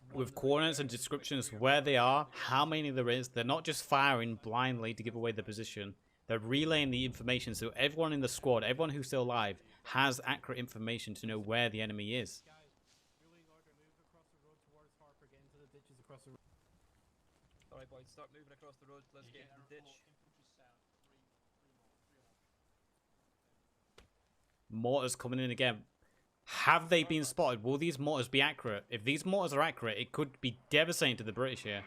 It's With one coordinates and rear, descriptions rear, where they are, rear. how many there is. They're not just firing blindly to give away the position. They're relaying the information so everyone in the squad, everyone who's still alive, has accurate information to know where the enemy is. Ruling order, move across the road towards Harper, get into the ditches across the road. Alright boys, start moving across the road, let's get into the ditch. Mortars coming in again. Have they been spotted? Will these mortars be accurate? If these mortars are accurate, it could be devastating to the British here.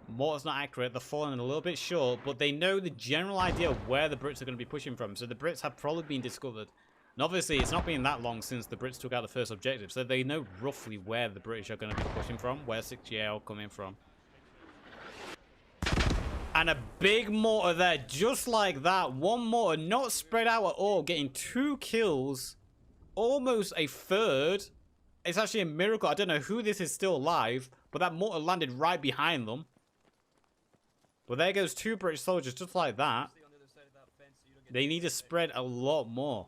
Mortars not accurate, they're falling a little bit short, but they know the general idea of where the Brits are going to be pushing from. So the Brits have probably been discovered. And obviously, it's not been that long since the Brits took out the first objective, so they know roughly where the British are going to be pushing from, where 6GA are coming from. And a big mortar there, just like that. 1 mortar, not spread out at all, getting 2 kills. Almost a third. It's actually a miracle. I don't know who this is still alive, but that mortar landed right behind them. But there goes 2 British soldiers, just like that. Stay on the other side of that fence so you don't get They need to spread a lot more.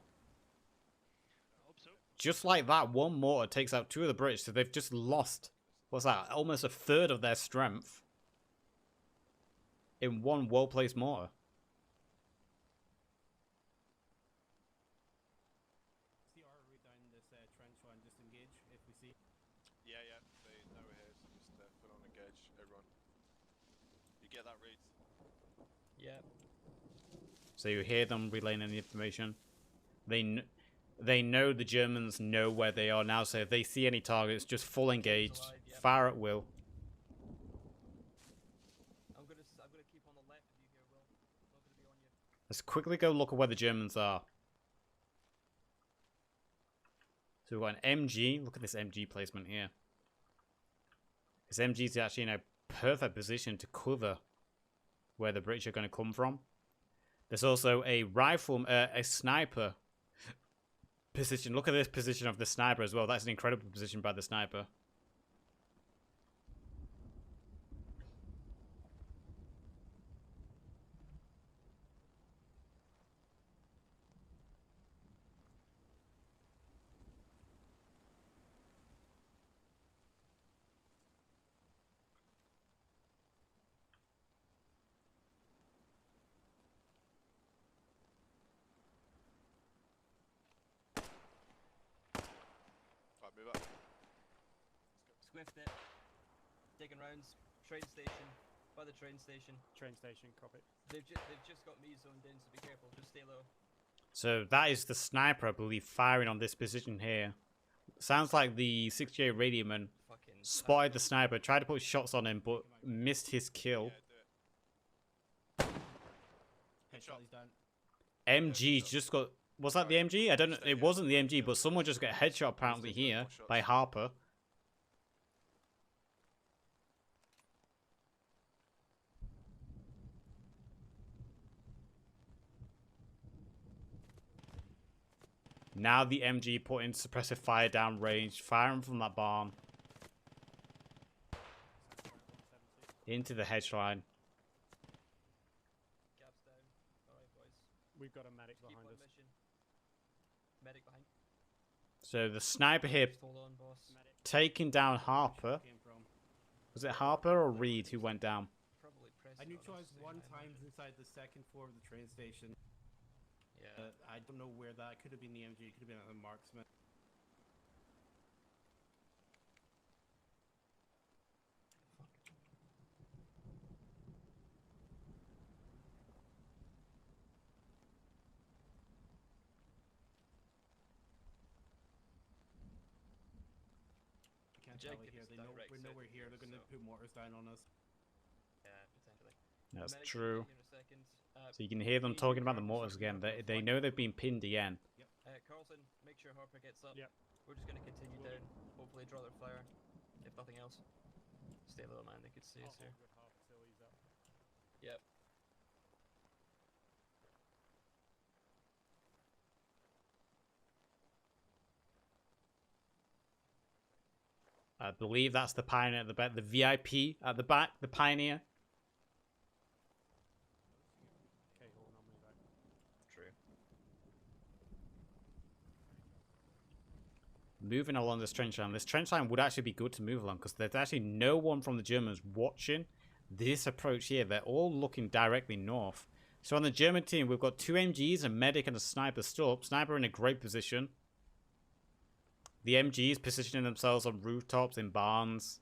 Just like that, 1 mortar takes out 2 of the British, so they've just lost, what's that, almost a third of their strength in 1 well-placed mortar. See artillery down this trench line, just engage if we see. Yeah, they know we're here, so just put on engage, everyone. You get that read? Yeah. So you hear them relaying any information. They know the Germans know where they are now, so if they see any targets, just full engaged, fire at will. I'm gonna keep on the left of you here, Will. I'm not gonna be on you. Let's quickly go look at where the Germans are. So we've got an MG. Look at this MG placement here. This MG is actually in a perfect position to cover where the British are going to come from. There's also a rifle, a sniper position. Look at this position of the sniper as well. That's an incredible position by the sniper. Right, move up. Swift it. Taking rounds. Train station. By the train station. Train station, copy. They've just got me zoned in, so be careful. Just stay low. So that is the sniper, I believe, firing on this position here. Sounds like the 6J radioman Fucking spotted the sniper, tried to put shots on him, but missed his kill. Yeah, do it. Headshot, he's down. MG just got... Was that the MG? I don't know. It wasn't the MG, but someone just got a headshot apparently here by Harper. Now the MG putting suppressive fire down range, firing from that barn into the hedge line. Gaps down. Alright, boys. We've got a medic Keep behind on us. mission. Medic behind. So the sniper here Just hold on, boss. Medic. taking down Harper. Came from. Was it Harper or Reed who went down? Probably press. I it on neutralized the 1 same times time. inside the second floor of the train station. Yeah. I don't know where that could have been. The MG, it could have been a marksman. I can't tell Objective here. is They know direct we're south nowhere of here. here, They're going to so- put mortars down on us. Yeah, potentially. That's Medic's true. gonna be here in a second. So you can hear them talking about the mortars again. They know they've been pinned again. Carlson, make sure Harper gets up. Yep. We're just gonna continue down. Hopefully draw their fire. If nothing else. Stay low, man. They could see us here. Yep. I believe that's the Pioneer at the back, the VIP at the back, the Pioneer. Okay, hold on, back. True. Moving along this trench line. This trench line would actually be good to move along because there's actually no one from the Germans watching this approach here. They're all looking directly north. So on the German team, we've got 2 MGs, a medic, and a sniper still up. Sniper in a great position. The MGs positioning themselves on rooftops, in barns.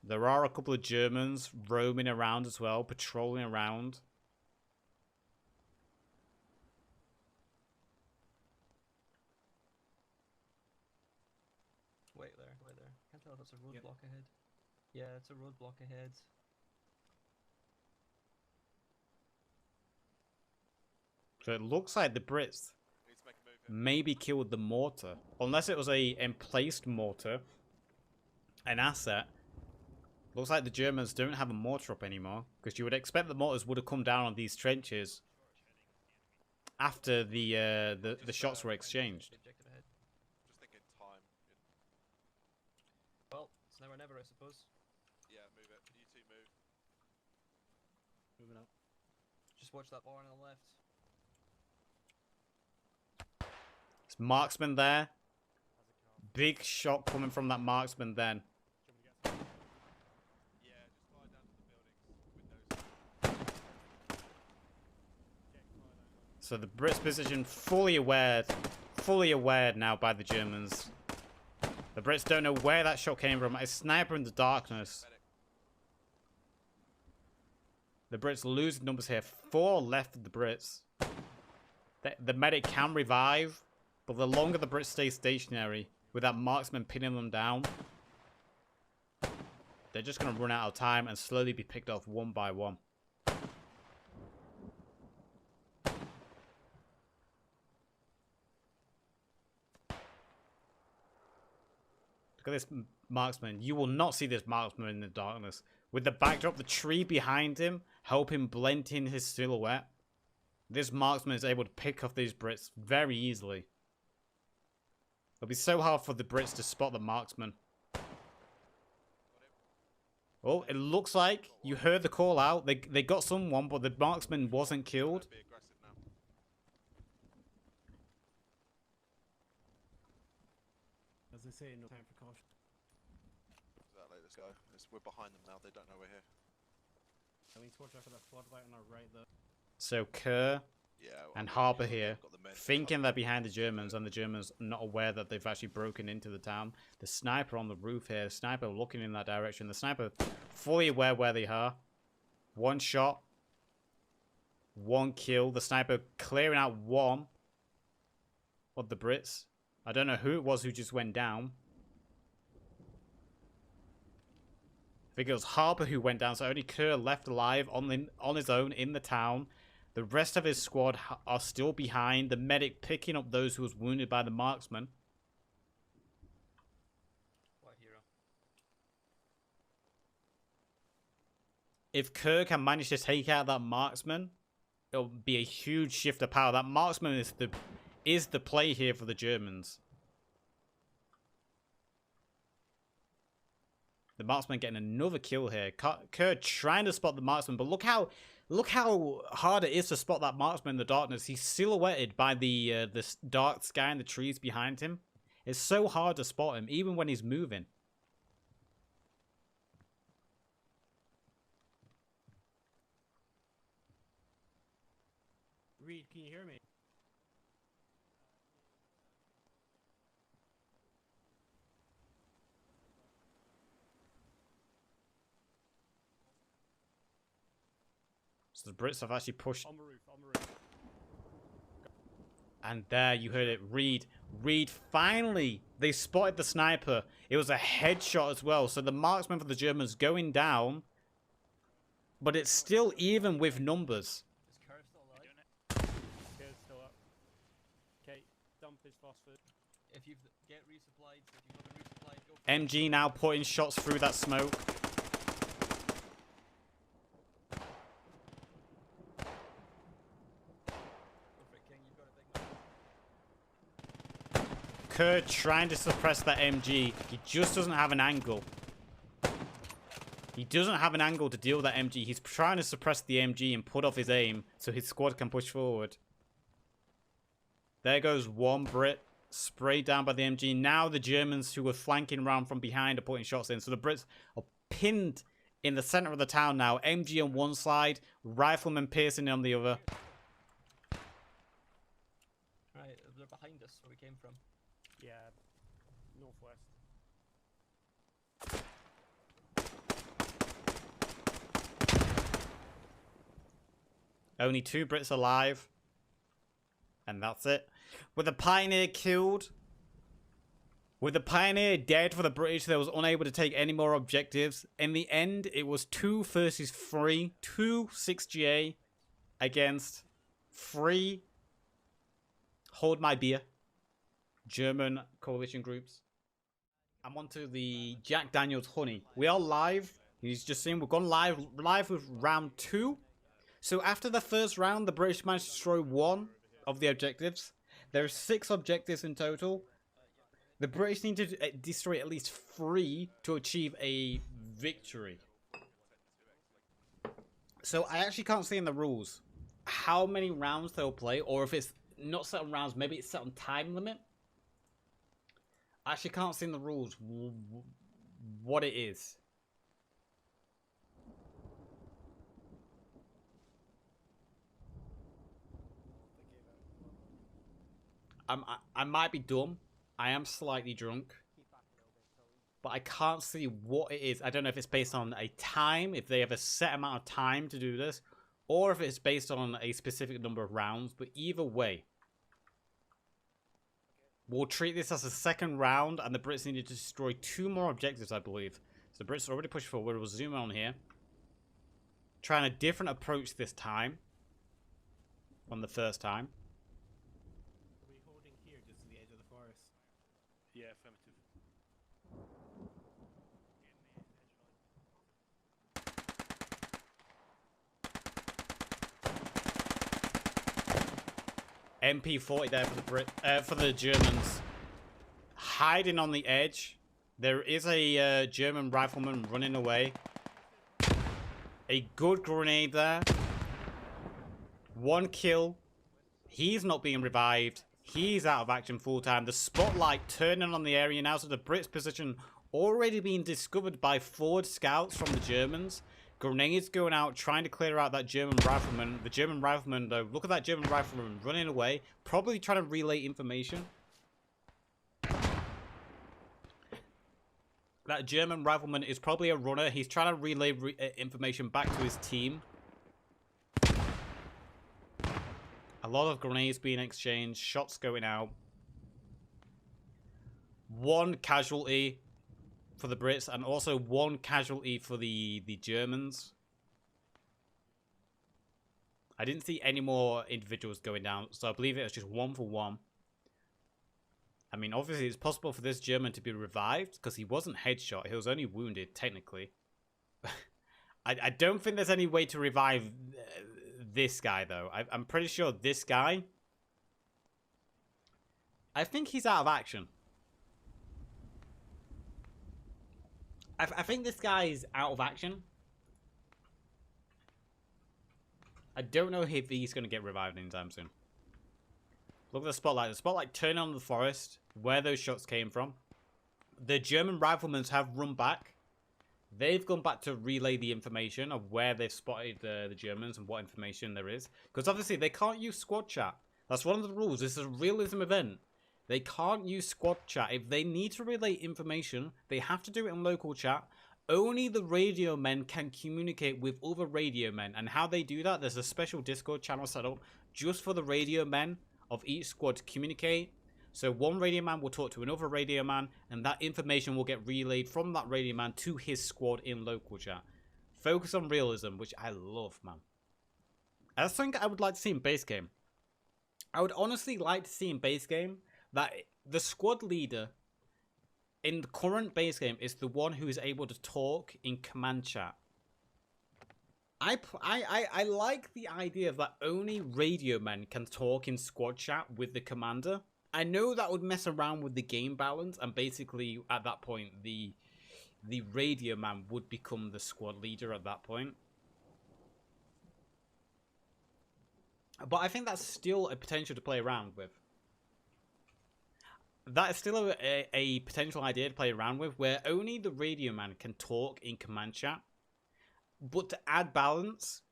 There are a couple of Germans roaming around as well, patrolling around. Wait there, wait there. Can't tell if it's a roadblock ahead. Yeah, it's a roadblock ahead. So it looks like the Brits Need to make a move here. maybe killed the mortar. Unless it was a emplaced mortar. An asset. Looks like the Germans don't have a mortar up anymore. Because you would expect the mortars would have come down on these trenches after the shots were exchanged. Objective ahead. Just thinking time. Well, it's now or never, I suppose. Yeah, move it. You two move. Moving up. Just watch that barn on the left. It's marksman there. Big shot coming from that marksman then. Yeah, just fire down to the buildings. Windows. So the Brits position fully aware now by the Germans. The Brits don't know where that shot came from. A sniper in the darkness. Medic. The Brits losing numbers here. 4 left of the Brits. The medic can revive, but the longer the Brits stay stationary, with that marksman pinning them down, they're just going to run out of time and slowly be picked off one by one. Look at this marksman. You will not see this marksman in the darkness. With the backdrop, the tree behind him, help him blend in his silhouette. This marksman is able to pick off these Brits very easily. It'll be so hard for the Brits to spot the marksman. Oh, it looks like you heard the call out. They got someone, but the marksman wasn't killed. Be aggressive now. As they say, no time for caution. Exactly, let's go. We're behind them now, they don't know we're here. I mean, to watch out for that floodlight on our right there. So Kerr Yeah, and Harper we've here, got the men thinking covered. they're behind the Germans, and the Germans not aware that they've actually broken into the town. The sniper on the roof here, the sniper looking in that direction. The sniper fully aware where they are. 1 shot. 1 kill. The sniper clearing out 1 of the Brits. I don't know who it was who just went down. I think it was Harper who went down, so only Kerr left alive on his own in the town. The rest of his squad are still behind. The medic picking up those who was wounded by the marksman. What a hero. If Kerr can manage to take out that marksman, it'll be a huge shift of power. That marksman is the play here for the Germans. The marksman getting another kill here. Kerr trying to spot the marksman, but look how hard it is to spot that marksman in the darkness. He's silhouetted by the dark sky and the trees behind him. It's so hard to spot him, even when he's moving. Reed, can you hear me? So the Brits have actually pushed. On the roof, on the roof. And there you heard it. Reed, finally, they spotted the sniper. It was a headshot as well. So the marksman for the Germans going down. But it's still even with numbers. Is Kerr still alive? Kerr's still up. Okay, dump his phosphid. If you've get resupplied, if you've not been resupplied, go for it. MG now putting shots through that smoke. Go for it, King. You've got a big man. Kerr trying to suppress that MG. He just doesn't have an angle. He doesn't have an angle to deal with that MG. He's trying to suppress the MG and put off his aim so his squad can push forward. There goes one Brit. Sprayed down by the MG. Now the Germans who were flanking around from behind are putting shots in. So the Brits are pinned in the center of the town now. MG on one side, riflemen piercing on the other. Right, they're behind us where we came from. Yeah, northwest. Only 2 Brits alive. And that's it. With the Pioneer killed. With the Pioneer dead for the British, they was unable to take any more objectives. In the end, it was 2 versus 3. 2 6GA against 3 Hold My Beer German coalition groups. I'm on to the Jack Daniels Honey. We are live. He's just seen we've gone live with round 2. So after the first round, the British managed to destroy 1 of the objectives. There are 6 objectives in total. The British need to destroy at least 3 to achieve a victory. So I actually can't see in the rules how many rounds they'll play, or if it's not set on rounds, maybe it's set on time limit. I actually can't see in the rules what it is. I might be dumb. I am slightly drunk. But I can't see what it is. I don't know if it's based on a time, if they have a set amount of time to do this, or if it's based on a specific number of rounds. But either way, we'll treat this as a second round, and the Brits needed to destroy 2 more objectives, I believe. So the Brits are already pushed forward. We'll zoom on here. Trying a different approach this time on the first time. Yeah, affirmative. MP40 there for the Germans. Hiding on the edge. There is a German rifleman running away. A good grenade there. 1 kill. He's not being revived. He's out of action full time. The spotlight turning on the area now, so the Brits' position already being discovered by forward scouts from the Germans. Grenades going out, trying to clear out that German rifleman. The German rifleman, though, look at that German rifleman running away, probably trying to relay information. That German rifleman is probably a runner. He's trying to relay information back to his team. A lot of grenades being exchanged, shots going out. 1 casualty for the Brits, and also 1 casualty for the Germans. I didn't see any more individuals going down, so I believe it was just 1 for 1. I mean, obviously it's possible for this German to be revived, because he wasn't headshot, he was only wounded, technically. I don't think there's any way to revive this guy, though. I'm pretty sure this guy, I think he's out of action. I think this guy is out of action. I don't know if he's going to get revived anytime soon. Look at the spotlight. The spotlight turning on the forest, where those shots came from. The German riflemen have run back. They've gone back to relay the information of where they've spotted the Germans and what information there is. Because obviously they can't use squad chat. That's one of the rules. This is a realism event. They can't use squad chat. If they need to relay information, they have to do it in local chat. Only the radio men can communicate with other radio men. And how they do that, there's a special Discord channel set up just for the radio men of each squad to communicate. So one radio man will talk to another radio man, and that information will get relayed from that radio man to his squad in local chat. Focus on realism, which I love, man. I think I would like to see in base game. I would honestly like to see in base game that the squad leader in the current base game is the one who is able to talk in command chat. I like the idea that only radio men can talk in squad chat with the commander. I know that would mess around with the game balance, and basically at that point the radio man would become the squad leader at that point. But I think that's still a potential to play around with. That is still a potential idea to play around with, where only the radio man can talk in command chat. But to add balance,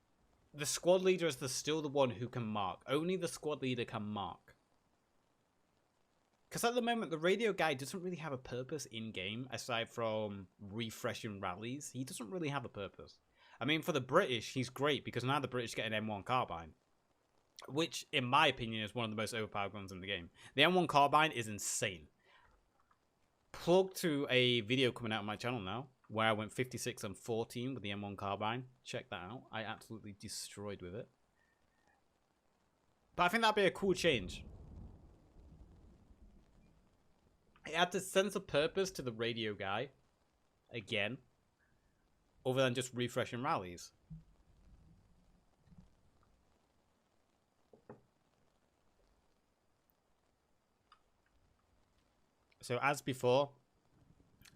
the squad leader is still the one who can mark. Only the squad leader can mark. Because at the moment, the radio guy doesn't really have a purpose in-game, aside from refreshing rallies. He doesn't really have a purpose. I mean, for the British, he's great, because now the British get an M1 carbine. Which, in my opinion, is one of the most overpowered guns in the game. The M1 carbine is insane. Plug to a video coming out on my channel now, where I went 56 and 14 with the M1 carbine. Check that out. I absolutely destroyed with it. But I think that'd be a cool change. It adds a sense of purpose to the radio guy. Again. Other than just refreshing rallies. So as before,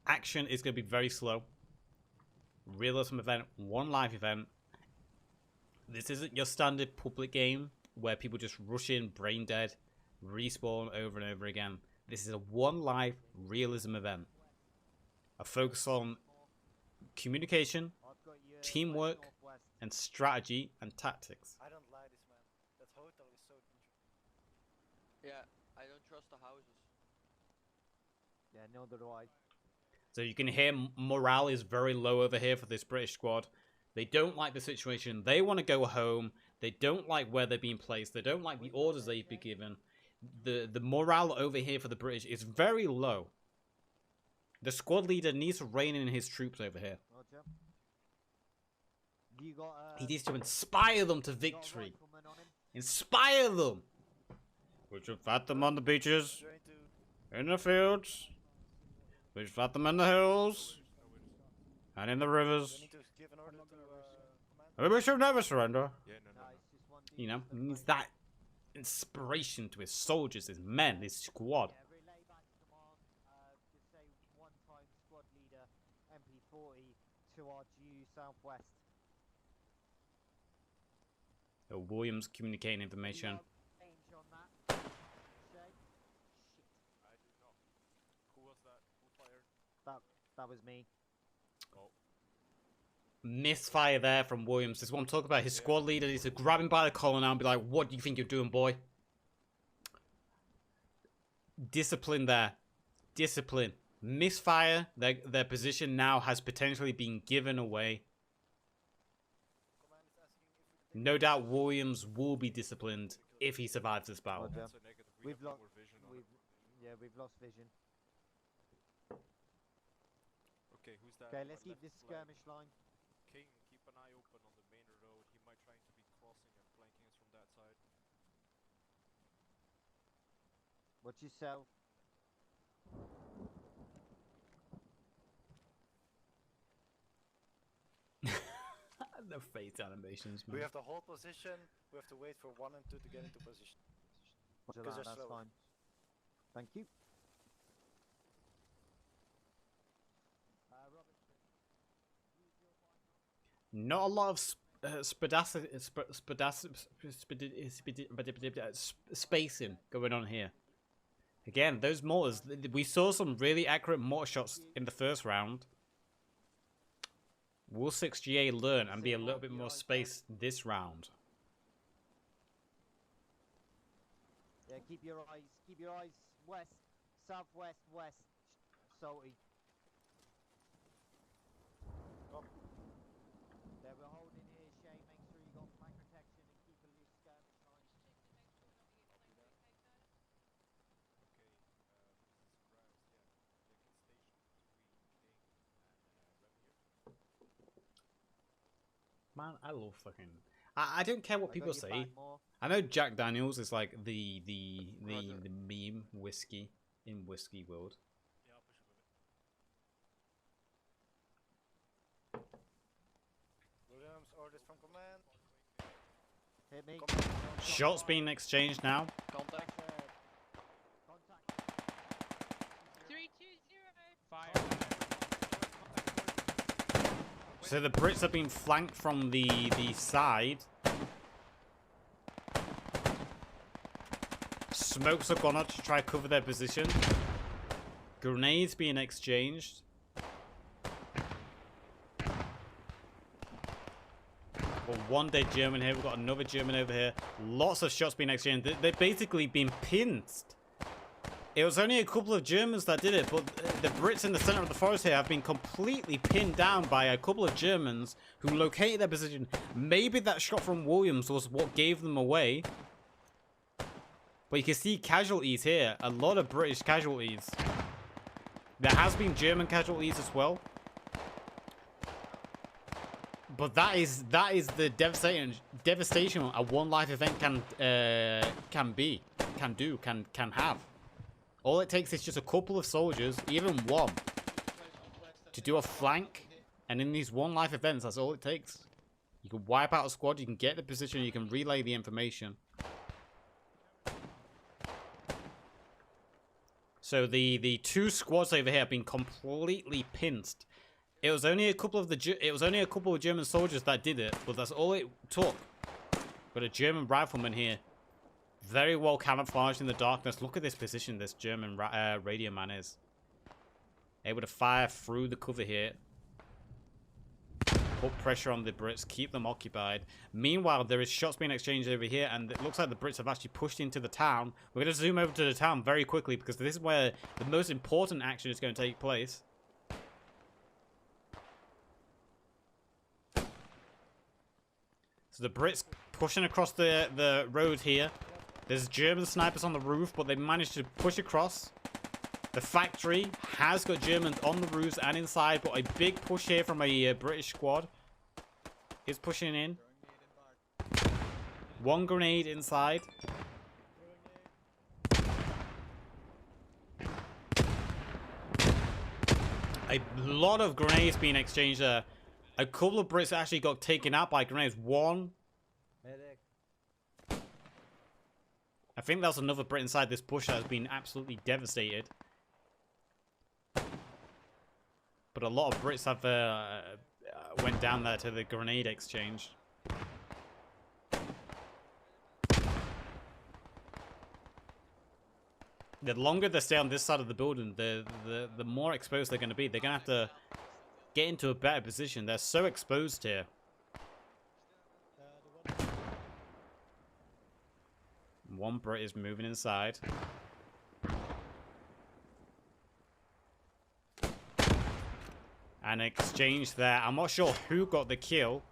action is going to be very slow. Realism event, one live event. This isn't your standard public game where people just rush in brain dead, respawn over and over again. This is a one live realism event. A focus on communication, teamwork, and strategy and tactics. I don't like this, man. That hotel is so dangerous. Yeah, I don't trust the houses. Yeah, neither do I. So you can hear morale is very low over here for this British squad. They don't like the situation. They want to go home. They don't like where they're being placed. They don't like the orders they've been given. The morale over here for the British is very low. The squad leader needs to rein in his troops over here. Roger. You got, He needs to inspire them to victory. Inspire them! We should fight them on the beaches, in the fields. We should fight them in the hills, and in the rivers. We should never surrender. Yeah, no. You know, he needs that inspiration to his soldiers, his men, his squad. Yeah, relay back to command. Just say one-time squad leader MP40 to our due southwest. So Williams communicating information. Range on that. Shay. Shit. I do not. Who was that? Who fired? That was me. Oh. Misfire there from Williams. This is what I'm talking about. His squad leader needs to grab him by the collar now and be like, what do you think you're doing, boy? Discipline there. Discipline. Misfire. Their position now has potentially been given away. No doubt Williams will be disciplined if he survives this battle. Roger. That's a negative. We have no more vision on it. We've lost vision. Okay, who's that? Okay, on let's our keep left this flank? skirmish line. King, keep an eye open on the main road. He might try to be crossing and flanking us from that side. Watch yourself. The face animations, man. We have to hold position. We have to wait for 1 and 2 to get into position. Roger Because that, they're that's slower. fine. Thank you. Robertson. Use your Not a lot of spacing going on here. Again, those mortars, we saw some really accurate mortar shots in the first round. Will 6GA learn and be a little bit more spaced this round? Yeah, keep your eyes west, southwest, west. Salty. Yeah, we're holding here, Shay. Make sure you got flank protection and keep a loose skirmish line. Man, I love fucking. I don't care what I got people your say. back more. I know Jack Daniels is like the meme whiskey in whiskey world. Yeah, I'll push up with it. Williams, orders from command. Hit me. Command. Shots being exchanged now. Contact. Contact. So the Brits have been flanked from the side. Smokes have gone out to try to cover their position. Grenades being exchanged. Well, one dead German here. We've got another German over here. Lots of shots being exchanged. They've basically been pinched. It was only a couple of Germans that did it, but the Brits in the center of the forest here have been completely pinned down by a couple of Germans who located their position. Maybe that shot from Williams was what gave them away. But you can see casualties here. A lot of British casualties. There has been German casualties as well. But that is the devastation a one-life event can have. All it takes is just a couple of soldiers, even one, to do a flank. And in these one-life events, that's all it takes. You can wipe out a squad, you can get the position, you can relay the information. So the two squads over here have been completely pinched. It was only a couple of German soldiers that did it, but that's all it took. Got a German rifleman here. Very well camouflaged in the darkness. Look at this position this German radio man is. Able to fire through the cover here. Put pressure on the Brits. Keep them occupied. Meanwhile, there is shots being exchanged over here. And it looks like the Brits have actually pushed into the town. We're going to zoom over to the town very quickly. Because this is where the most important action is going to take place. So the Brits pushing across the road here. There's German snipers on the roof, but they managed to push across. The factory has got Germans on the roofs and inside, but a big push here from a British squad is pushing in. One grenade inside. A lot of grenades being exchanged there. A couple of Brits actually got taken out by grenades. One. I think there's another Brit inside this bush that has been absolutely devastated. But a lot of Brits have went down there to the grenade exchange. The longer they stay on this side of the building, the more exposed they're going to be. They're going to have to get into a better position. They're so exposed here. One Brit is moving inside. An exchange there. I'm not sure who got the kill.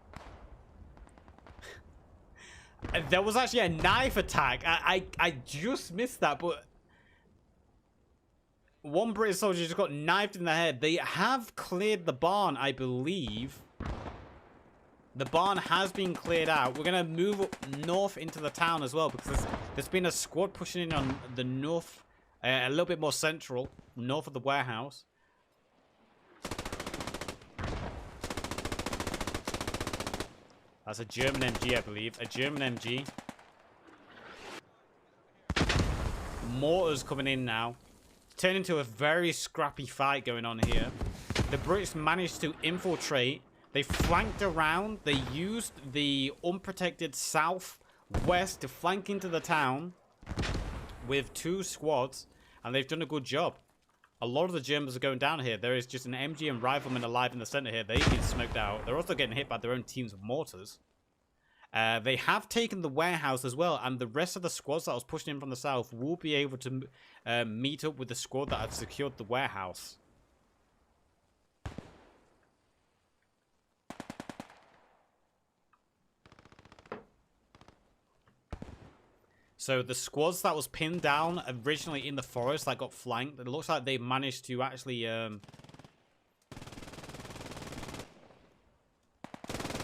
There was actually a knife attack. I just missed that, but one British soldier just got knifed in the head. They have cleared the barn, I believe. The barn has been cleared out. We're going to move up north into the town as well, because there's been a squad pushing in on the north, a little bit more central, north of the warehouse. That's a German MG, I believe. A German MG. Mortars coming in now. Turned into a very scrappy fight going on here. The Brits managed to infiltrate. They flanked around. They used the unprotected southwest to flank into the town with two squads, and they've done a good job. A lot of the Germans are going down here. There is just an MG and rifleman alive in the center here. They've been smoked out. They're also getting hit by their own teams of mortars. They have taken the warehouse as well, and the rest of the squads that was pushing in from the south will be able to meet up with the squad that had secured the warehouse. So the squads that was pinned down originally in the forest that got flanked, it looks like they managed to actually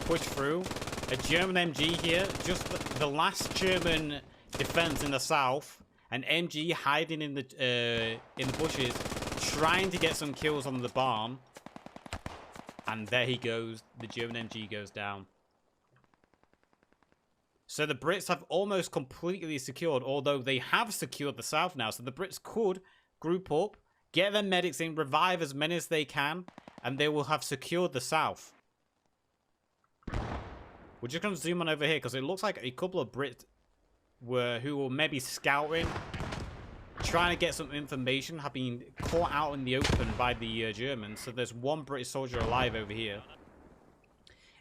push through. A German MG here, just the last German defense in the south. An MG hiding in the bushes, trying to get some kills on the barn. And there he goes. The German MG goes down. So the Brits have almost completely secured, although they have secured the south now. So the Brits could group up, get their medics in, revive as many as they can, and they will have secured the south. We're just going to zoom on over here because it looks like a couple of Brits who were maybe scouting, trying to get some information, have been caught out in the open by the Germans. So there's one British soldier alive over here.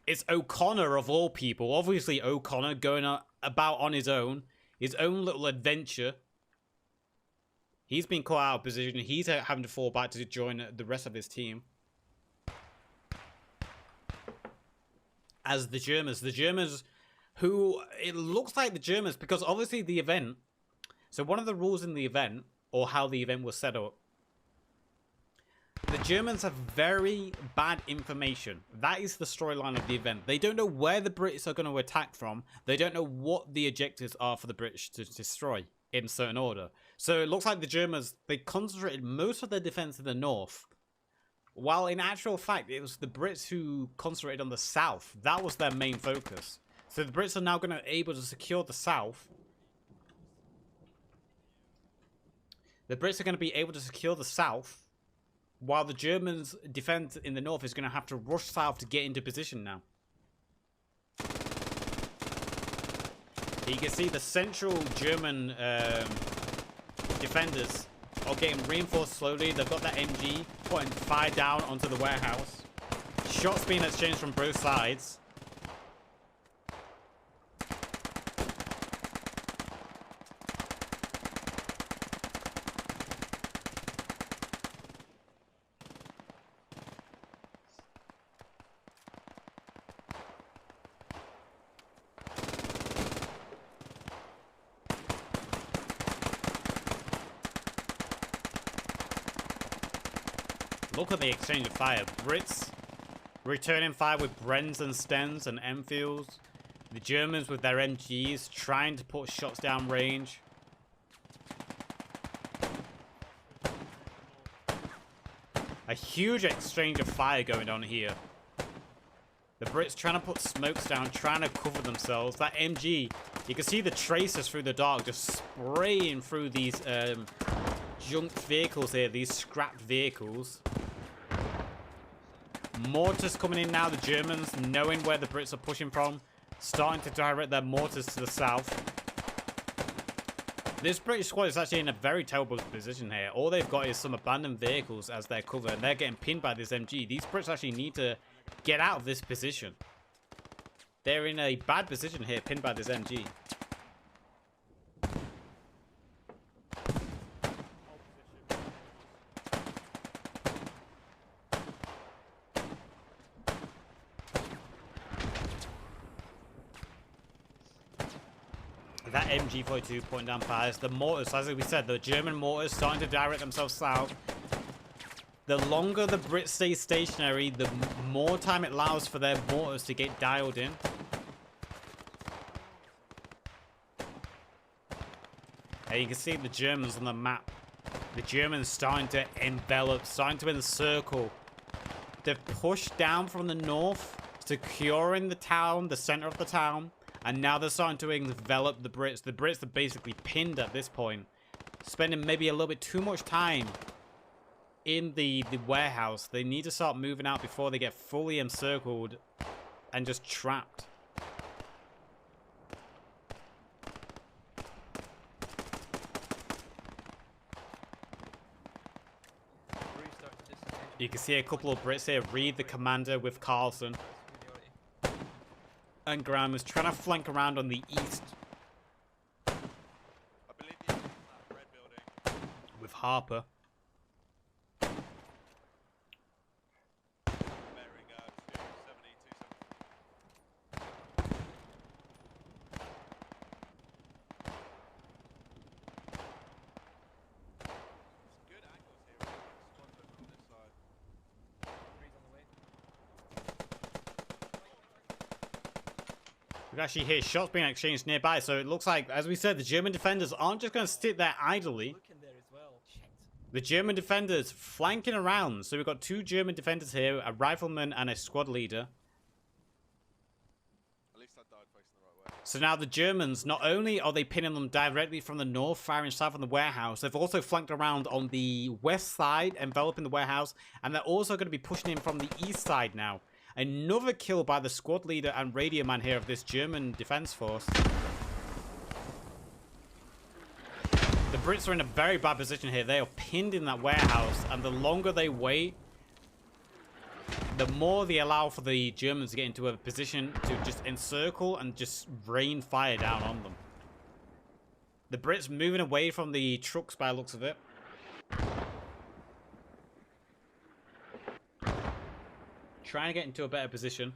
It's O'Connor of all people. Obviously O'Connor going about on his own little adventure. He's been caught out of position. He's having to fall back to join the rest of his team. As the Germans who, it looks like the Germans, because obviously the event, so one of the rules in the event, or how the event was set up, the Germans have very bad information. That is the storyline of the event. They don't know where the Brits are going to attack from. They don't know what the objectives are for the British to destroy in certain order. So it looks like the Germans, they concentrated most of their defense in the north, while in actual fact, it was the Brits who concentrated on the south. That was their main focus. So the Brits are now going to be able to secure the south. The Brits are going to be able to secure the south, while the Germans' defense in the north is going to have to rush south to get into position now. You can see the central German defenders are getting reinforced slowly. They've got that MG putting fire down onto the warehouse. Shots being exchanged from both sides. Look at the exchange of fire. Brits returning fire with Brens and Stens and Enfields. The Germans with their MGs trying to put shots down range. A huge exchange of fire going on here. The Brits trying to put smokes down, trying to cover themselves. That MG, you can see the tracers through the dark just spraying through these junk vehicles here, these scrapped vehicles. Mortars coming in now, the Germans knowing where the Brits are pushing from, starting to direct their mortars to the south. This British squad is actually in a very terrible position here. All they've got is some abandoned vehicles as their cover, and they're getting pinned by this MG. These Brits actually need to get out of this position. They're in a bad position here, pinned by this MG. That MG42 pointing down fires. The mortars, as we said, the German mortars starting to direct themselves south. The longer the Brits stay stationary, the more time it allows for their mortars to get dialed in. And you can see the Germans on the map. The Germans starting to envelop, starting to encircle. They've pushed down from the north, securing the town, the center of the town. And now they're starting to envelop the Brits. The Brits are basically pinned at this point. Spending maybe a little bit too much time in the warehouse. They need to start moving out before they get fully encircled and just trapped. You can see a couple of Brits here. Reed, the commander, with Carlson. And Graham is trying to flank around on the east. I believe he's in that red building. With Harper. There we go. 270, 270. Good angles here. Squads over on this side. We can actually hear shots being exchanged nearby, so it looks like, as we said, the German defenders aren't just going to sit there idly. The German defenders flanking around. So we've got two German defenders here, a rifleman and a squad leader. At least I died facing the right way. So now the Germans, not only are they pinning them directly from the north, firing south on the warehouse, they've also flanked around on the west side, enveloping the warehouse, and they're also going to be pushing in from the east side now. Another kill by the squad leader and radio man here of this German defense force. The Brits are in a very bad position here. They are pinned in that warehouse, and the longer they wait, the more they allow for the Germans to get into a position to just encircle and just rain fire down on them. The Brits moving away from the trucks by the looks of it. Trying to get into a better position.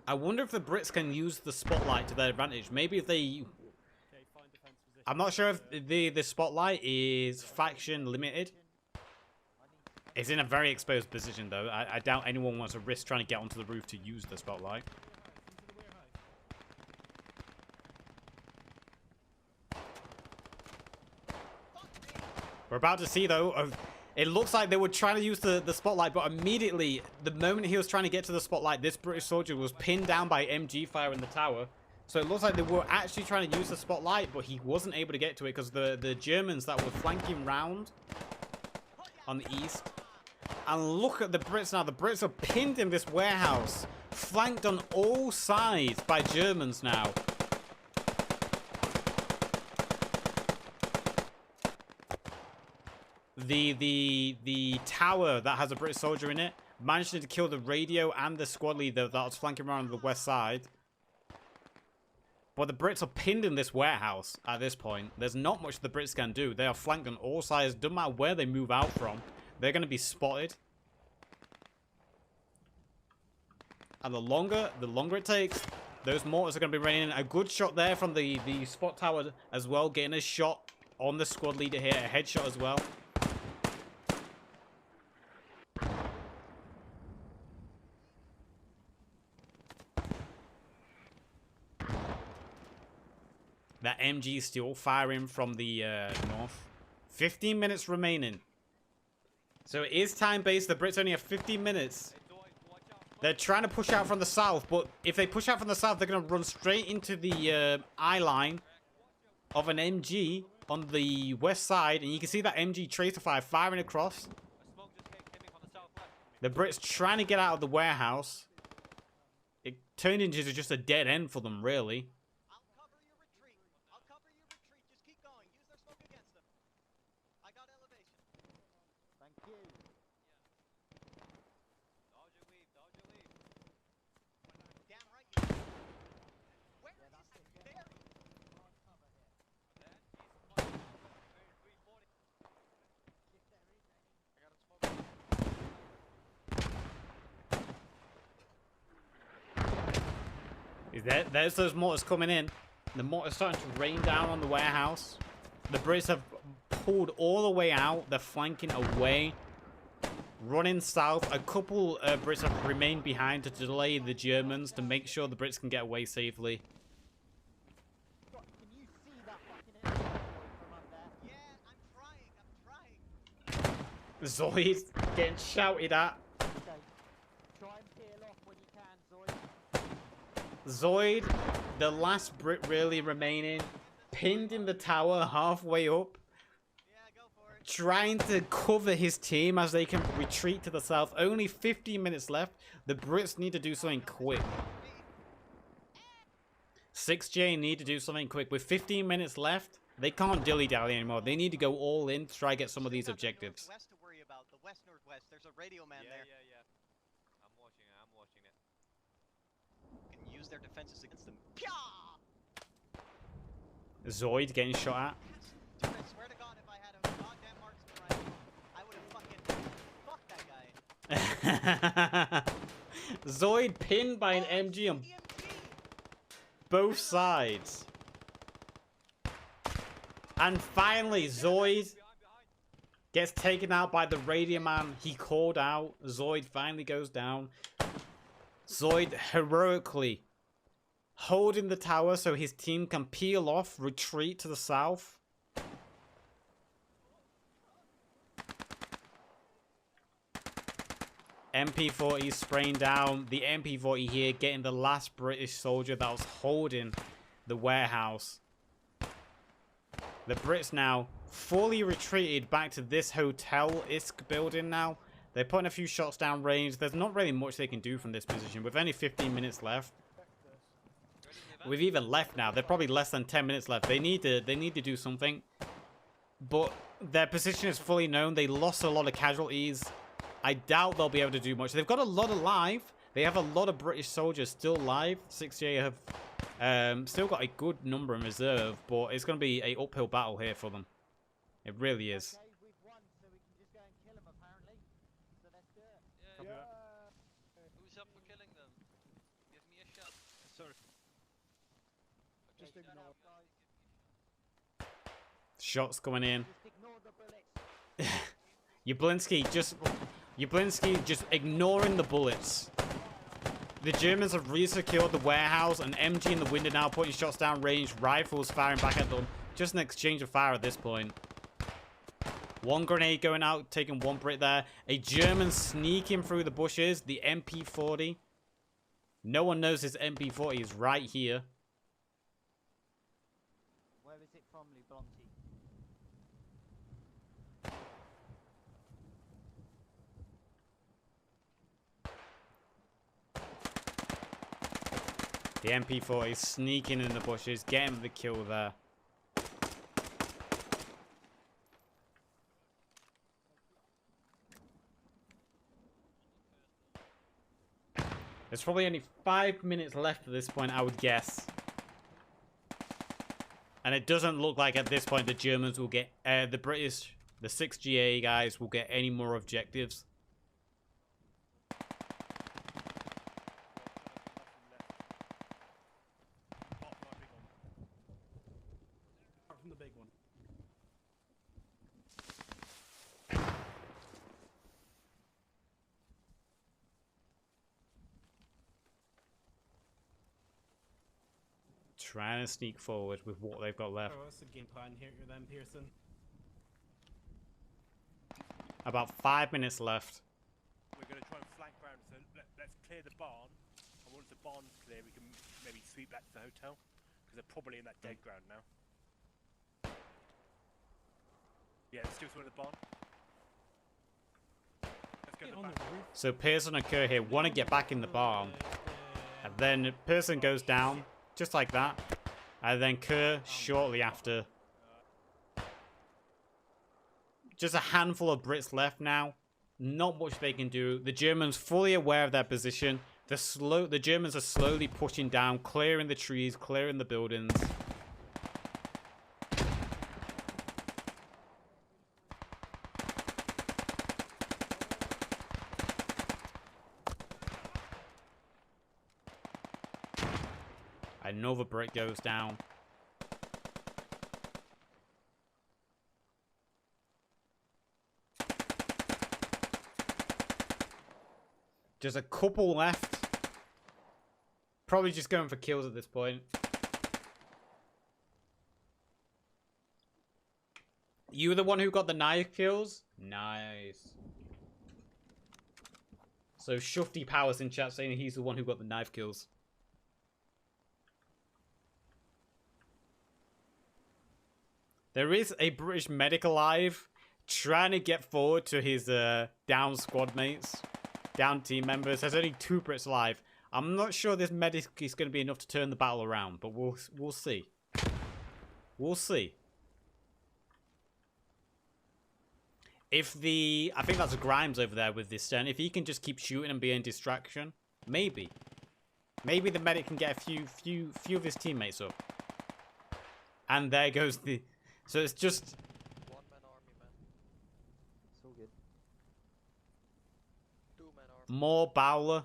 I wonder if the Brits can use the spotlight to their advantage. Maybe if they... I'm not sure if the spotlight is faction limited. It's in a very exposed position, though. I doubt anyone wants to risk trying to get onto the roof to use the spotlight. We're about to see, though. It looks like they were trying to use the spotlight, but immediately, the moment he was trying to get to the spotlight, this British soldier was pinned down by MG fire in the tower. So it looks like they were actually trying to use the spotlight, but he wasn't able to get to it because the Germans that were flanking round on the east. And look at the Brits now. The Brits are pinned in this warehouse, flanked on all sides by Germans now. The tower that has a British soldier in it managed to kill the radio and the squad leader that was flanking around on the west side. But the Brits are pinned in this warehouse at this point. There's not much the Brits can do. They are flanked on all sides. Doesn't matter where they move out from. They're going to be spotted. And the longer it takes, those mortars are going to be raining in. A good shot there from the spot tower as well. Getting a shot on the squad leader here. A headshot as well. That MG is still firing from the north. 15 minutes remaining. So it is time-based. The Brits only have 15 minutes. They're trying to push out from the south, but if they push out from the south, they're going to run straight into the eye line of an MG on the west side. And you can see that MG tracer fire firing across. The Brits trying to get out of the warehouse. It turned into just a dead end for them, really. There's those mortars coming in. The mortars starting to rain down on the warehouse. The Brits have pulled all the way out. They're flanking away. Running south. A couple Brits have remained behind to delay the Germans to make sure the Brits can get away safely. Can you see that fucking enemy from up there? Yeah, I'm trying. Zoid getting shouted at. Okay. Try and peel off when you can, Zoid. Zoid, the last Brit really remaining, pinned in the tower halfway up, trying to cover his team as they can retreat to the south. Only 15 minutes left. The Brits need to do something quick. 6J need to do something quick. With 15 minutes left, they can't dilly-dally anymore. They need to go all in to try to get some of these objectives. West to worry about. The west-northwest. There's a radio man there. Yeah. I'm watching it. Can use their defenses against them. Zoid getting shot Dude, I swear to God, if I had a goddamn marksman rifle, I would have fucking... Fuck that guy. at. Zoid pinned by an MG on both sides. And finally, Zoid gets taken out by the radio man he called out. Zoid finally goes down. Zoid heroically holding the tower so his team can peel off, retreat to the south. MP40 spraying down. The MP40 here getting the last British soldier that was holding the warehouse. The Brits now fully retreated back to this hotel-esque building now. They're putting a few shots down range. There's not really much they can do from this position. With only 15 minutes left. We've even left now. They're probably less than 10 minutes left. They need to do something. But their position is fully known. They lost a lot of casualties. I doubt they'll be able to do much. They've got a lot alive. They have a lot of British soldiers still alive. 6J have still got a good number in reserve, but it's going to be an uphill battle here for them. It really is. Okay, we've won, so we can just go and kill them apparently. So let's do it. Who's up for killing them? Give me a shot. Sorry. Okay, Just shut ignore. up, guys. Shots coming in. Just ignore the bullets. Yablinski just ignoring the bullets. The Germans have resecured the warehouse, and MG in the window now putting shots down range, rifles firing back at them. Just an exchange of fire at this point. One grenade going out, taking one Brit there. A German sneaking through the bushes, the MP40. No one knows his MP40 is right here. Where is it from, Lublonti? The MP40 is sneaking in the bushes, getting the kill there. There's probably only 5 minutes left at this point, I would guess. And it doesn't look like at this point the Germans will get, the British, the 6GA guys will get any more objectives. Apart from the big one. Trying to sneak forward with what they've got left. Oh, what's the game plan here then, Pearson? About 5 minutes left. We're going to try and flank round, so let's clear the barn. And once the barn's clear, we can maybe sweep back to the hotel. Because they're probably in that dead ground now. Yeah, let's do something at the barn. Let's go to the back. So Pearson and Kerr here want to get back in the barn. And then Pearson goes down, just like that. And then Kerr shortly after. Just a handful of Brits left now. Not much they can do. The Germans fully aware of their position. The Germans are slowly pushing down, clearing the trees, clearing the buildings. Another Brit goes down. Just a couple left. Probably just going for kills at this point. You were the one who got the knife kills? Nice. So Shufty Powers in chat saying he's the one who got the knife kills. There is a British medic alive trying to get forward to his down squad mates. Down team members. There's only 2 Brits alive. I'm not sure this medic is going to be enough to turn the battle around, but we'll see. We'll see. If I think that's Grimes over there with this stern. If he can just keep shooting and be in distraction, maybe the medic can get a few of his teammates up. And there goes the. So it's just. One-man army, man. It's all good. Two-man army. More Bowler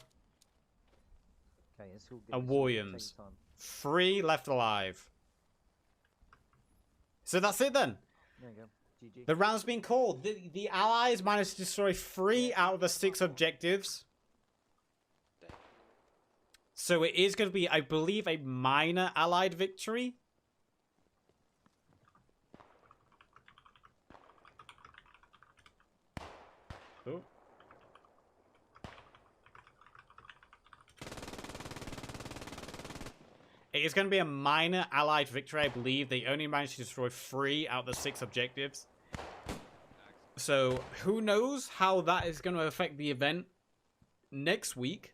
Okay, it's all good. and it's all good, Williams. take your time. 3 left alive. So that's it then. There you go. GG. The round's been called. The Allies managed to destroy 3 out of the 6 objectives. So it is going to be, I believe, a minor Allied victory. Oh. It is going to be a minor Allied victory, I believe. They only managed to destroy 3 out of the 6 objectives. So who knows how that is going to affect the event next week.